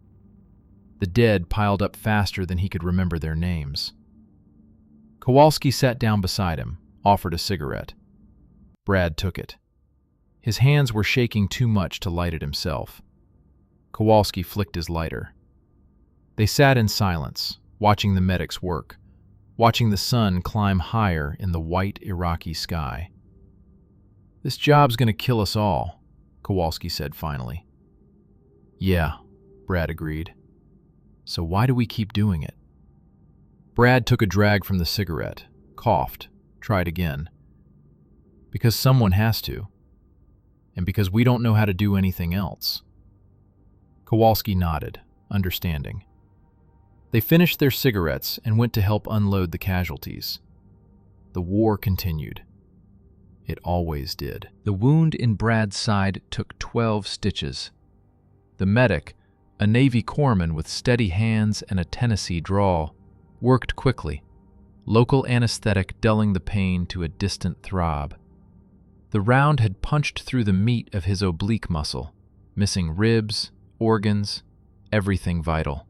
[SPEAKER 1] The dead piled up faster than he could remember their names. Kowalski sat down beside him, offered a cigarette. Brad took it. His hands were shaking too much to light it himself. Kowalski flicked his lighter. They sat in silence, watching the medics work, watching the sun climb higher in the white Iraqi sky. "This job's gonna kill us all," Kowalski said finally. "Yeah," Brad agreed. "So why do we keep doing it?" Brad took a drag from the cigarette, coughed, tried again. "Because someone has to. And because we don't know how to do anything else." Kowalski nodded, understanding. They finished their cigarettes and went to help unload the casualties. The war continued. It always did. The wound in Brad's side took 12 stitches. The medic, a Navy corpsman with steady hands and a Tennessee drawl, worked quickly, local anesthetic dulling the pain to a distant throb. The round had punched through the meat of his oblique muscle, missing ribs, organs, everything vital.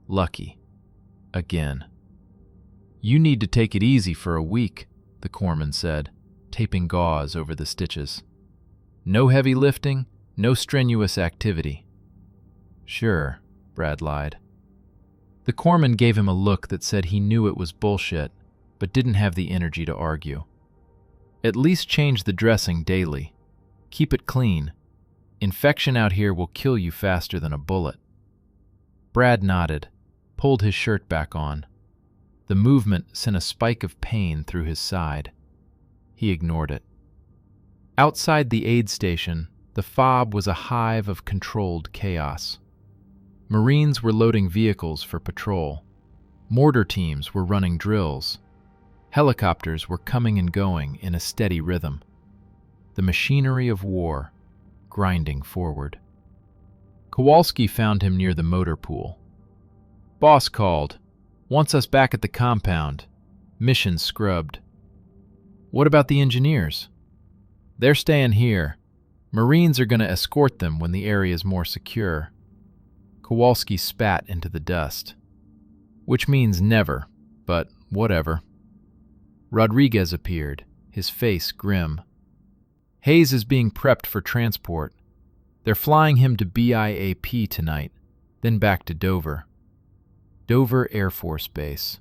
[SPEAKER 1] Lucky. Again. "You need to take it easy for a week," the corpsman said, taping gauze over the stitches. "No heavy lifting, no strenuous activity." "Sure," Brad lied. The corpsman gave him a look that said he knew it was bullshit, but didn't have the energy to argue. "At least change the dressing daily. Keep it clean. Infection out here will kill you faster than a bullet." Brad nodded, pulled his shirt back on. The movement sent a spike of pain through his side. He ignored it. Outside the aid station, the FOB was a hive of controlled chaos. Marines were loading vehicles for patrol. Mortar teams were running drills. Helicopters were coming and going in a steady rhythm. The machinery of war, grinding forward. Kowalski found him near the motor pool. "Boss called. Wants us back at the compound. Mission scrubbed." "What about the engineers?" "They're staying here. Marines are going to escort them when the area is more secure." Kowalski spat into the dust. "Which means never, but whatever." Rodriguez appeared, his face grim. "Hayes is being prepped for transport. They're flying him to BIAP tonight, then back to Dover. Dover Air Force Base,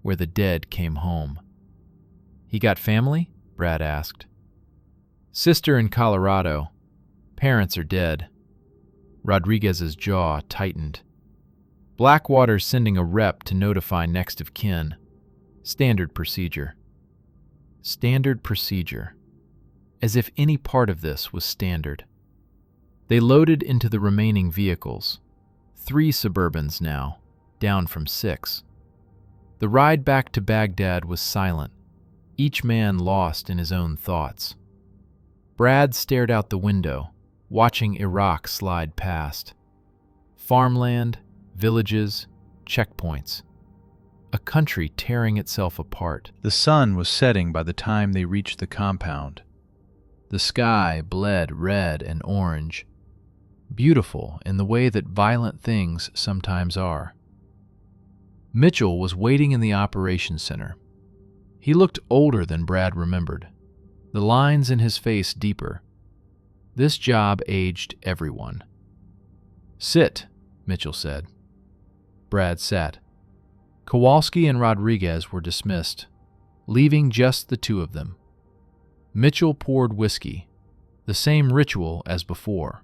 [SPEAKER 1] where the dead came home." "He got family?" Brad asked. "Sister in Colorado. Parents are dead." Rodriguez's jaw tightened. "Blackwater's sending a rep to notify next of kin. Standard procedure." Standard procedure. As if any part of this was standard. They loaded into the remaining vehicles. 3 Suburbans now, down from 6. The ride back to Baghdad was silent, each man lost in his own thoughts. Brad stared out the window, watching Iraq slide past. Farmland, villages, checkpoints. A country tearing itself apart.
[SPEAKER 2] The sun was setting by the time they reached the compound.
[SPEAKER 1] The sky bled red and orange, beautiful in the way that violent things sometimes are. Mitchell was waiting in the operations center. He looked older than Brad remembered, the lines in his face deeper. This job aged everyone. "Sit," Mitchell said. Brad sat. Kowalski and Rodriguez were dismissed, leaving just the two of them. Mitchell poured whiskey, the same ritual as before.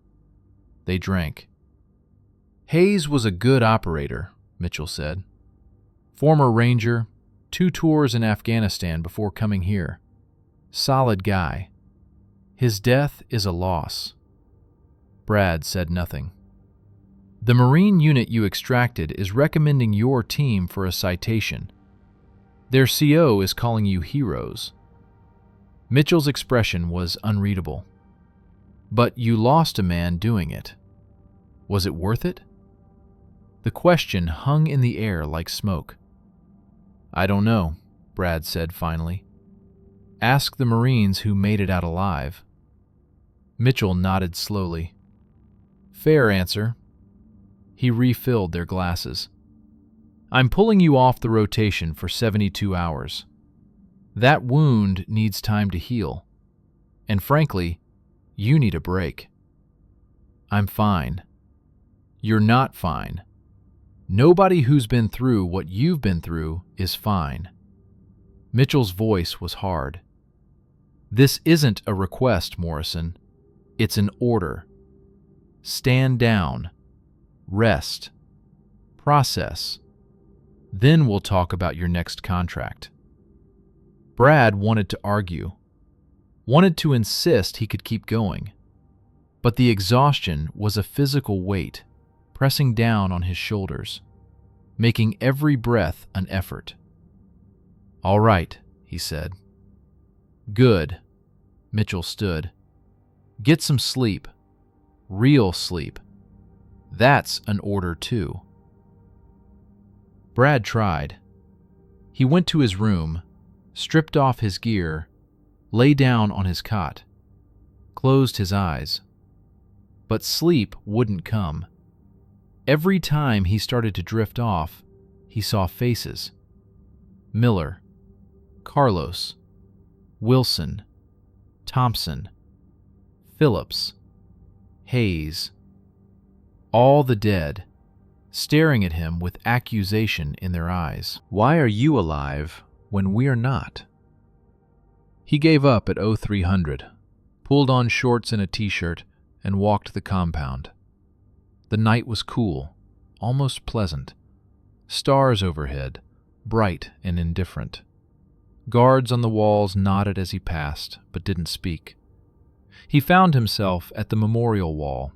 [SPEAKER 1] They drank. "Hayes was a good operator," Mitchell said. "Former Ranger, 2 tours in Afghanistan before coming here. Solid guy. His death is a loss." Brad said nothing. "The Marine unit you extracted is recommending your team for a citation. Their CO is calling you heroes." Mitchell's expression was unreadable. "But you lost a man doing it. Was it worth it?" The question hung in the air like smoke. "I don't know," Brad said finally. "Ask the Marines who made it out alive." Mitchell nodded slowly. "Fair answer." He refilled their glasses. "I'm pulling you off the rotation for 72 hours. That wound needs time to heal. And frankly, you need a break." "I'm fine." "You're not fine. Nobody who's been through what you've been through is fine." Mitchell's voice was hard. "This isn't a request, Morrison. It's an order. Stand down. Rest. Process. Then we'll talk about your next contract." Brad wanted to argue, wanted to insist he could keep going. But the exhaustion was a physical weight, pressing down on his shoulders, making every breath an effort. "All right," he said. "Good." Mitchell stood. "Get some sleep. Real sleep. That's an order too." Brad tried. He went to his room, stripped off his gear, lay down on his cot, closed his eyes. But sleep wouldn't come. Every time he started to drift off, he saw faces. Miller, Carlos, Wilson, Thompson, Phillips, Hayes. All the dead, staring at him with accusation in their eyes. "Why are you alive when we're not?" He gave up at 0300, pulled on shorts and a t-shirt, and walked the compound. The night was cool, almost pleasant. Stars overhead, bright and indifferent. Guards on the walls nodded as he passed, but didn't speak. He found himself at the memorial wall,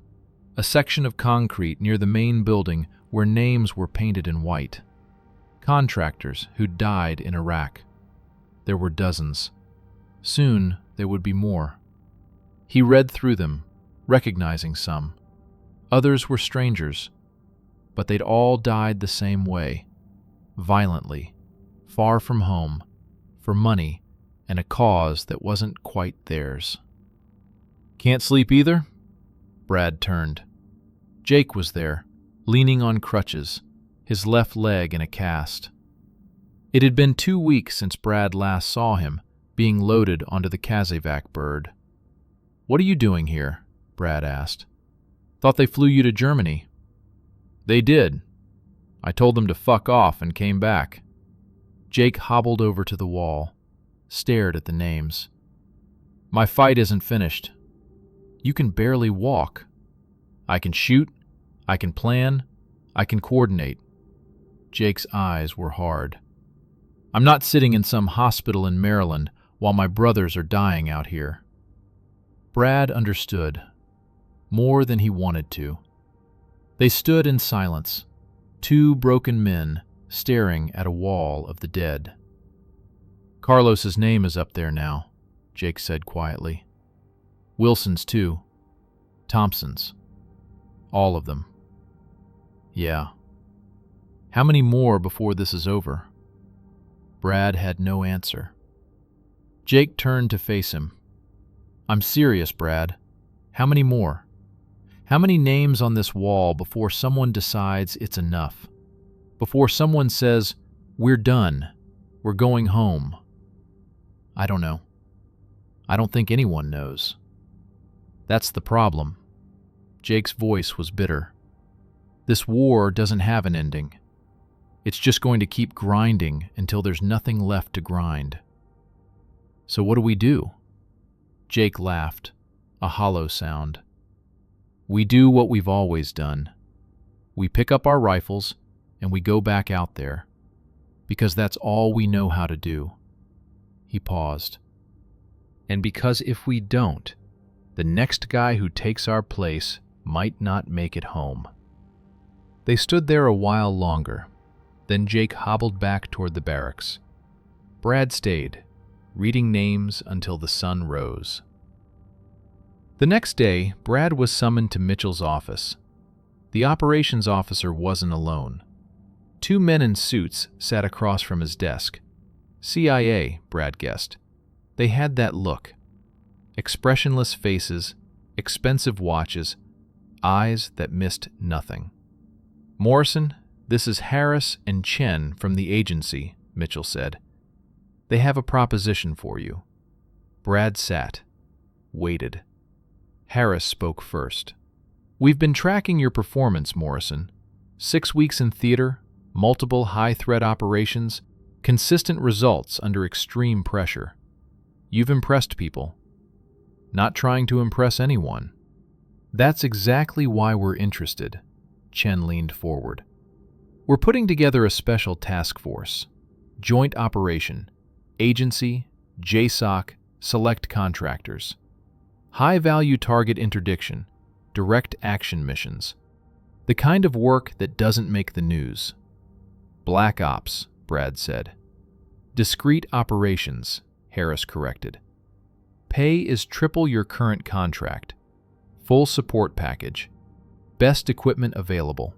[SPEAKER 1] a section of concrete near the main building where names were painted in white. Contractors who died in Iraq. There were dozens. Soon there would be more. He read through them, recognizing some. Others were strangers, but they'd all died the same way, violently, far from home, for money and a cause that wasn't quite theirs. "Can't sleep either?" Brad turned. Jake was there, leaning on crutches, his left leg in a cast. It had been 2 weeks since Brad last saw him, being loaded onto the Casevac bird. "What are you doing here?" Brad asked. "Thought they flew you to Germany." "They did. I told them to fuck off and came back." Jake hobbled over to the wall, stared at the names. "My fight isn't finished. You can barely walk. I can shoot, I can plan, I can coordinate." Jake's eyes were hard. "I'm not sitting in some hospital in Maryland while my brothers are dying out here." Brad understood, more than he wanted to. They stood in silence, 2 broken men staring at a wall of the dead. "Carlos's name is up there now," Jake said quietly. Wilson's too. Thompson's. All of them. Yeah. How many more before this is over? Brad had no answer. Jake turned to face him. I'm serious, Brad. How many more? How many names on this wall before someone decides it's enough? Before someone says, we're done, we're going home? I don't know. I don't think anyone knows. That's the problem. Jake's voice was bitter. This war doesn't have an ending. It's just going to keep grinding until there's nothing left to grind. So what do we do? Jake laughed, a hollow sound. We do what we've always done. We pick up our rifles and we go back out there, because that's all we know how to do. He paused. And because if we don't, the next guy who takes our place might not make it home. They stood there a while longer. Then Jake hobbled back toward the barracks. Brad stayed, reading names until the sun rose. The next day, Brad was summoned to Mitchell's office. The operations officer wasn't alone. 2 men in suits sat across from his desk. CIA, Brad guessed. They had that look. Expressionless faces, expensive watches, eyes that missed nothing. Morrison, this is Harris and Chen from the agency, Mitchell said. They have a proposition for you. Brad sat, waited. Harris spoke first. We've been tracking your performance, Morrison. 6 weeks in theater, multiple high-threat operations, consistent results under extreme pressure. You've impressed people. Not trying to impress anyone. That's exactly why we're interested. Chen leaned forward. We're putting together a special task force. Joint operation. Agency, JSOC, select contractors. High-value target interdiction. Direct action missions. The kind of work that doesn't make the news. Black Ops, Brad said. Discrete operations, Harris corrected. Pay is triple your current contract. Full support package. Best equipment available.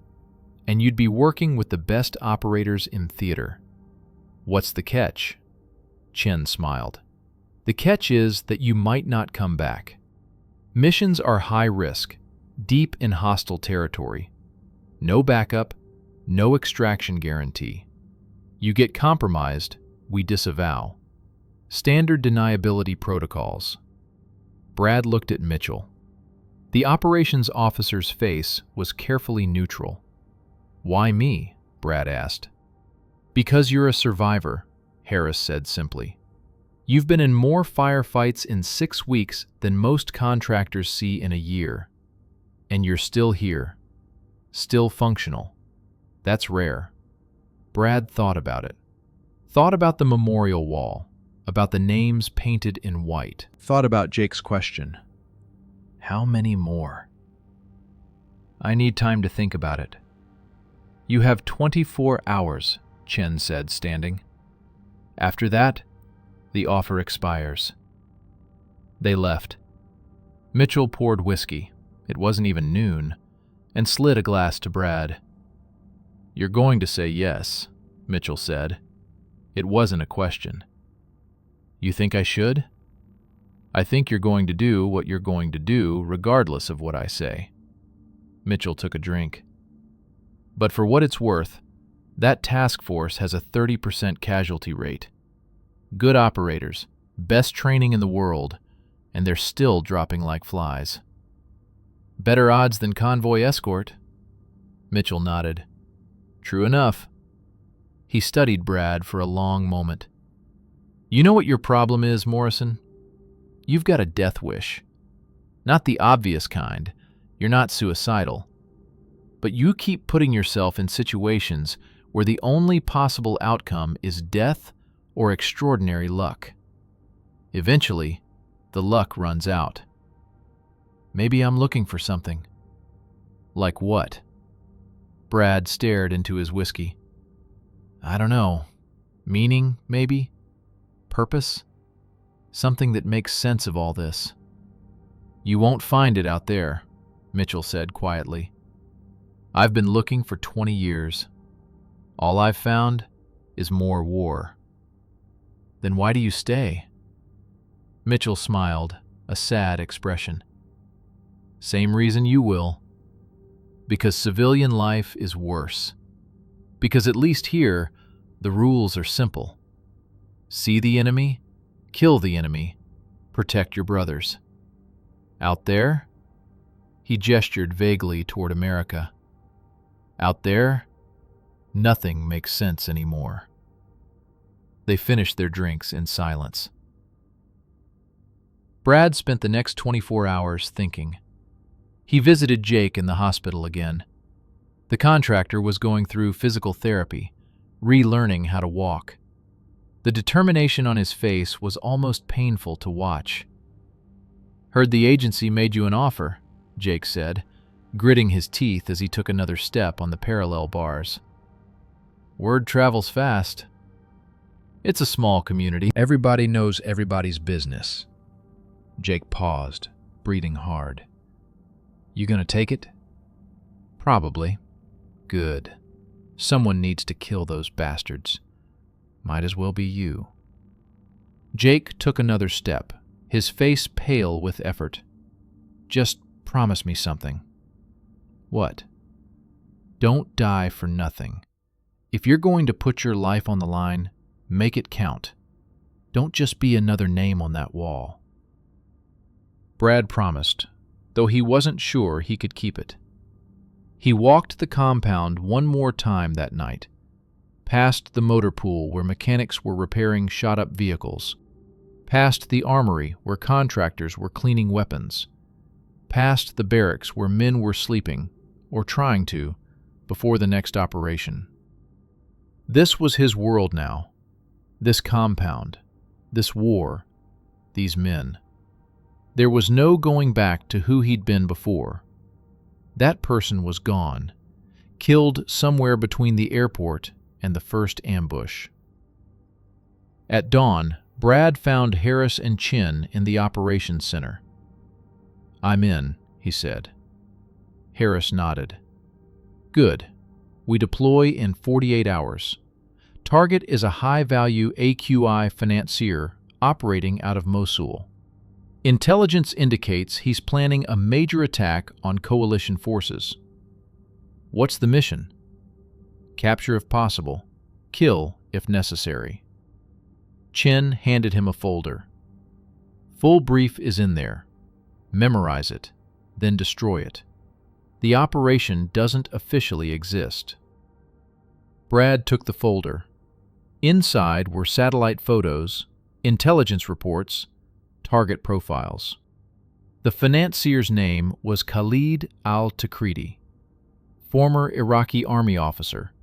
[SPEAKER 1] And you'd be working with the best operators in theater. What's the catch? Chen smiled. The catch is that you might not come back. Missions are high risk, deep in hostile territory. No backup, no extraction guarantee. You get compromised, we disavow. Standard deniability protocols. Brad looked at Mitchell. The operations officer's face was carefully neutral. Why me? Brad asked. Because you're a survivor, Harris said simply. You've been in more firefights in 6 weeks than most contractors see in a year. And you're still here. Still functional. That's rare. Brad thought about it. Thought about the memorial wall, about the names painted in white. Thought about Jake's question. How many more? I need time to think about it. You have 24 hours, Chen said, standing. After that, the offer expires. They left. Mitchell poured whiskey, it wasn't even noon, and slid a glass to Brad. You're going to say yes, Mitchell said. It wasn't a question. You think I should? I think you're going to do what you're going to do regardless of what I say. Mitchell took a drink. But for what it's worth, that task force has a 30% casualty rate. Good operators, best training in the world, and they're still dropping like flies. Better odds than convoy escort. Mitchell nodded. True enough. He studied Brad for a long moment. You know what your problem is, Morrison? You've got a death wish. Not the obvious kind. You're not suicidal. But you keep putting yourself in situations where the only possible outcome is death or extraordinary luck. Eventually, the luck runs out. Maybe I'm looking for something. Like what? Brad stared into his whiskey. I don't know. Meaning, maybe? Purpose? Something that makes sense of all this. You won't find it out there, Mitchell said quietly. I've been looking for 20 years. All I've found is more war. Then why do you stay? Mitchell smiled, a sad expression. Same reason you will. Because civilian life is worse. Because at least here, the rules are simple. See the enemy, kill the enemy, protect your brothers. Out there, he gestured vaguely toward America. Out there, nothing makes sense anymore. They finished their drinks in silence. Brad spent the next 24 hours thinking. He visited Jake in the hospital again. The contractor was going through physical therapy, relearning how to walk. The determination on his face was almost painful to watch. Heard the agency made you an offer, Jake said, gritting his teeth as he took another step on the parallel bars. Word travels fast. It's a small community.
[SPEAKER 2] Everybody knows everybody's business. Jake paused, breathing hard. You gonna take it? Probably. Good. Someone needs to kill those bastards. Might as well be you. Jake took another step, his face pale with effort. Just promise me something. What? Don't die for nothing. If you're going to put your life on the line, make it count. Don't just be another name on that wall. Brad promised, though he wasn't sure he could keep it. He walked the compound one more time that night, past the motor pool where mechanics were repairing shot-up vehicles, past the armory where contractors were cleaning weapons, past the barracks where men were sleeping, or trying to, before the next operation. This was his world now, this compound, this war, these men. There was no going back to who he'd been before. That person was gone, killed somewhere between the airport and the first ambush. At dawn, Brad found Harris and Chin in the operations center. I'm in, he said. Harris nodded. Good. We deploy in 48 hours. Target is a high-value AQI financier operating out of Mosul. Intelligence indicates he's planning a major attack on coalition forces. What's the mission? Capture if possible, kill if necessary. Chin handed him a folder. Full brief is in there. Memorize it, then destroy it. The operation doesn't officially exist. Brad took the folder. Inside were satellite photos, intelligence reports, target profiles. The financier's name was Khalid al-Takriti, former Iraqi army officer,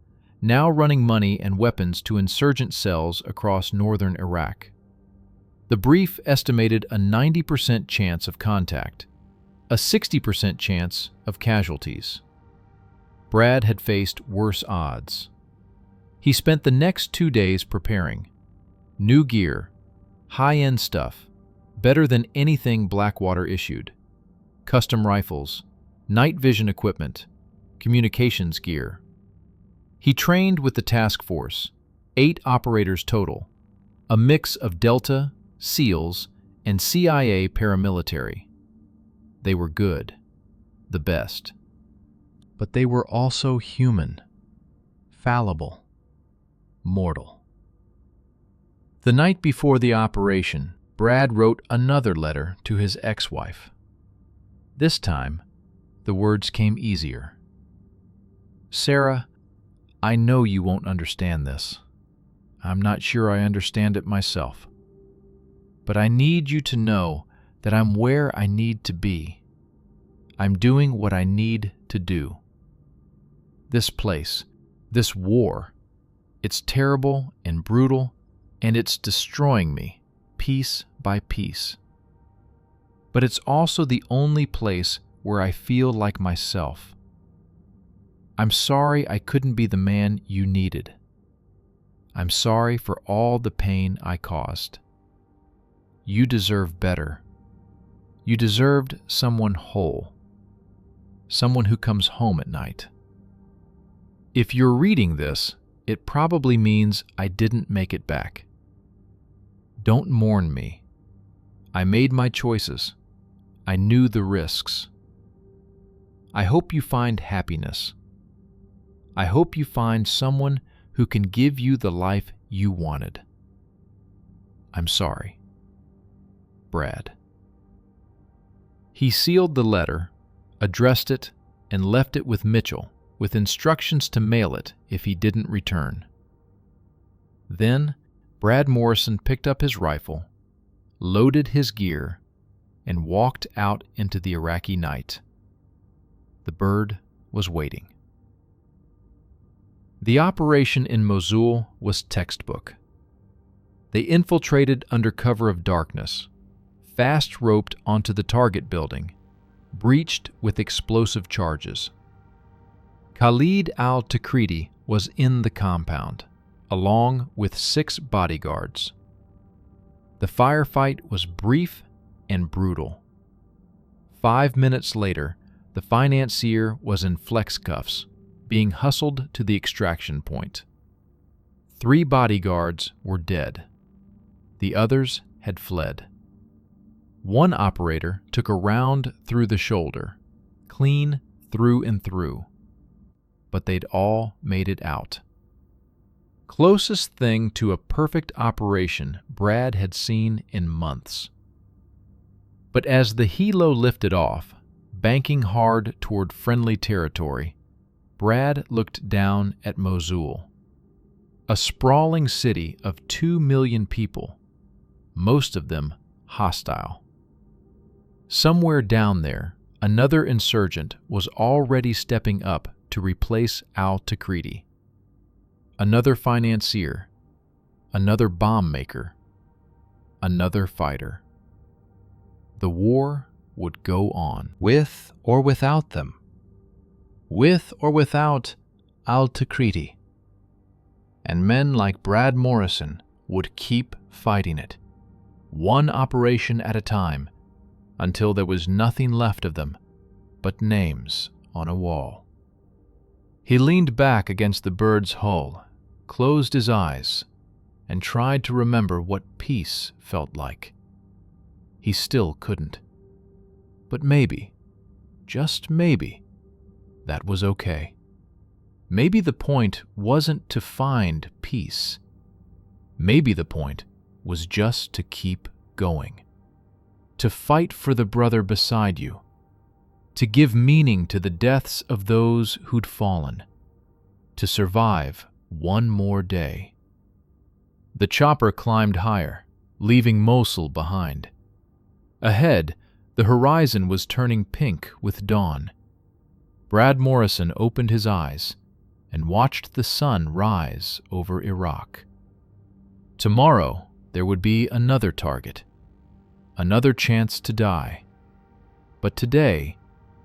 [SPEAKER 2] now running money and weapons to insurgent cells across northern Iraq. The brief estimated a 90% chance of contact, a 60% chance of casualties. Brad had faced worse odds. He spent the next 2 days preparing. New gear, high-end stuff, better than anything Blackwater issued. Custom rifles, night vision equipment, communications gear. He trained with the task force, 8 operators total, a mix of Delta, SEALs, and CIA paramilitary. They were good, the best. But they were also human, fallible, mortal. The night before the operation, Brad wrote another letter to his ex-wife. This time, the words came easier. Sarah, I know you won't understand this. I'm not sure I understand it myself. But I need you to know that I'm where I need to be. I'm doing what I need to do. This place, this war, it's terrible and brutal, and it's destroying me, piece by piece. But it's also the only place where I feel like myself. I'm sorry I couldn't be the man you needed. I'm sorry for all the pain I caused. You deserve better.
[SPEAKER 1] You deserved someone whole, someone who comes home at night. If you're reading this, it probably means I didn't make it back. Don't mourn me. I made my choices. I knew the risks. I hope you find happiness. I hope you find someone who can give you the life you wanted. I'm sorry. Brad. He sealed the letter, addressed it, and left it with Mitchell, with instructions to mail it if he didn't return. Then, Brad Morrison picked up his rifle, loaded his gear, and walked out into the Iraqi night. The bird was waiting. The operation in Mosul was textbook. They infiltrated under cover of darkness, fast-roped onto the target building, breached with explosive charges. Khalid al-Takriti was in the compound, along with 6 bodyguards. The firefight was brief and brutal. 5 minutes later, the financier was in flex cuffs, being hustled to the extraction point. 3 bodyguards were dead. The others had fled. One operator took a round through the shoulder, clean through and through. But they'd all made it out. Closest thing to a perfect operation Brad had seen in months. But as the helo lifted off, banking hard toward friendly territory, Brad looked down at Mosul, a sprawling city of 2 million people, most of them hostile. Somewhere down there, another insurgent was already stepping up to replace al-Takriti. Another financier, another bomb maker, another fighter. The war would go on, with or without them, with or without al-Takriti. And men like Brad Morrison would keep fighting it, one operation at a time, until there was nothing left of them but names on a wall. He leaned back against the bird's hull, closed his eyes, and tried to remember what peace felt like. He still couldn't. But maybe, just maybe, that was okay. Maybe the point wasn't to find peace. Maybe the point was just to keep going. To fight for the brother beside you. To give meaning to the deaths of those who'd fallen. To survive one more day. The chopper climbed higher, leaving Mosul behind. Ahead, the horizon was turning pink with dawn. Brad Morrison opened his eyes and watched the sun rise over Iraq. Tomorrow, there would be another target, another chance to die. But today,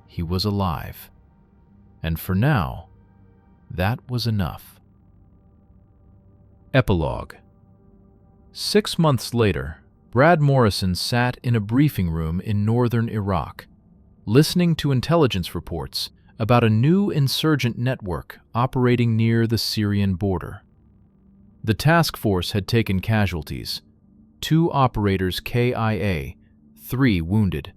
[SPEAKER 1] he was alive. And for now, that was enough. Epilogue. 6 months later, Brad Morrison sat in a briefing room in northern Iraq, listening to intelligence reports about a new insurgent network operating near the Syrian border. The task force had taken casualties, 2 operators KIA, 3 wounded,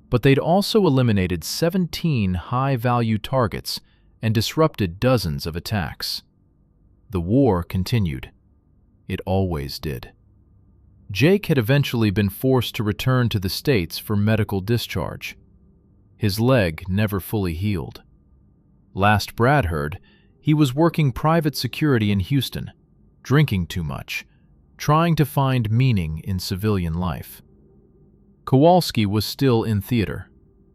[SPEAKER 1] but they'd also eliminated 17 high-value targets and disrupted dozens of attacks. The war continued. It always did. Jake had eventually been forced to return to the States for medical discharge. His leg never fully healed. Last Brad heard, he was working private security in Houston, drinking too much, trying to find meaning in civilian life. Kowalski was still in theater,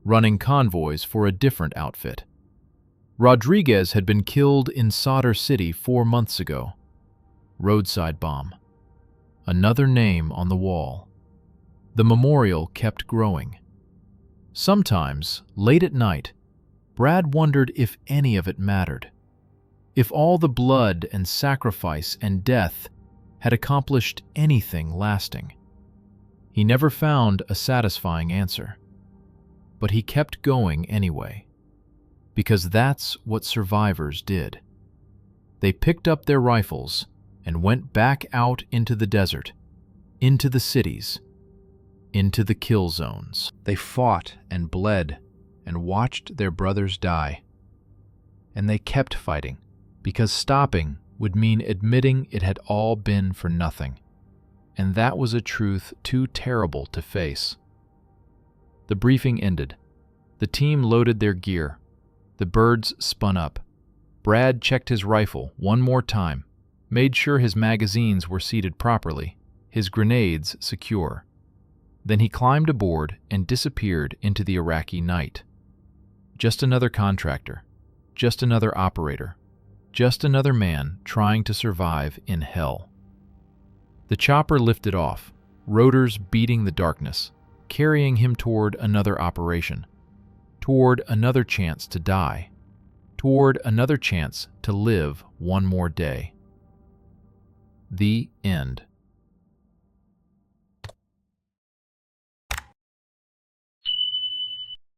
[SPEAKER 1] running convoys for a different outfit. Rodriguez had been killed in Sadr City 4 months ago. Roadside bomb. Another name on the wall. The memorial kept growing. Sometimes, late at night, Brad wondered if any of it mattered. If all the blood and sacrifice and death had accomplished anything lasting. He never found a satisfying answer. But he kept going anyway, because that's what survivors did. They picked up their rifles and went back out into the desert, into the cities, into the kill zones.
[SPEAKER 2] They fought and bled and watched their brothers die. And they kept fighting, because stopping would mean admitting it had all been for nothing. And that was a truth too terrible to face. The briefing ended. The team loaded their gear. The birds spun up. Brad checked his rifle one more time, made sure his magazines were seated properly, his grenades secure. Then he climbed aboard and disappeared into the Iraqi night. Just another contractor, just another operator, just another man trying to survive in hell. The chopper lifted off, rotors beating the darkness, carrying him toward another operation, toward another chance to die, toward another chance to live one more day. The end.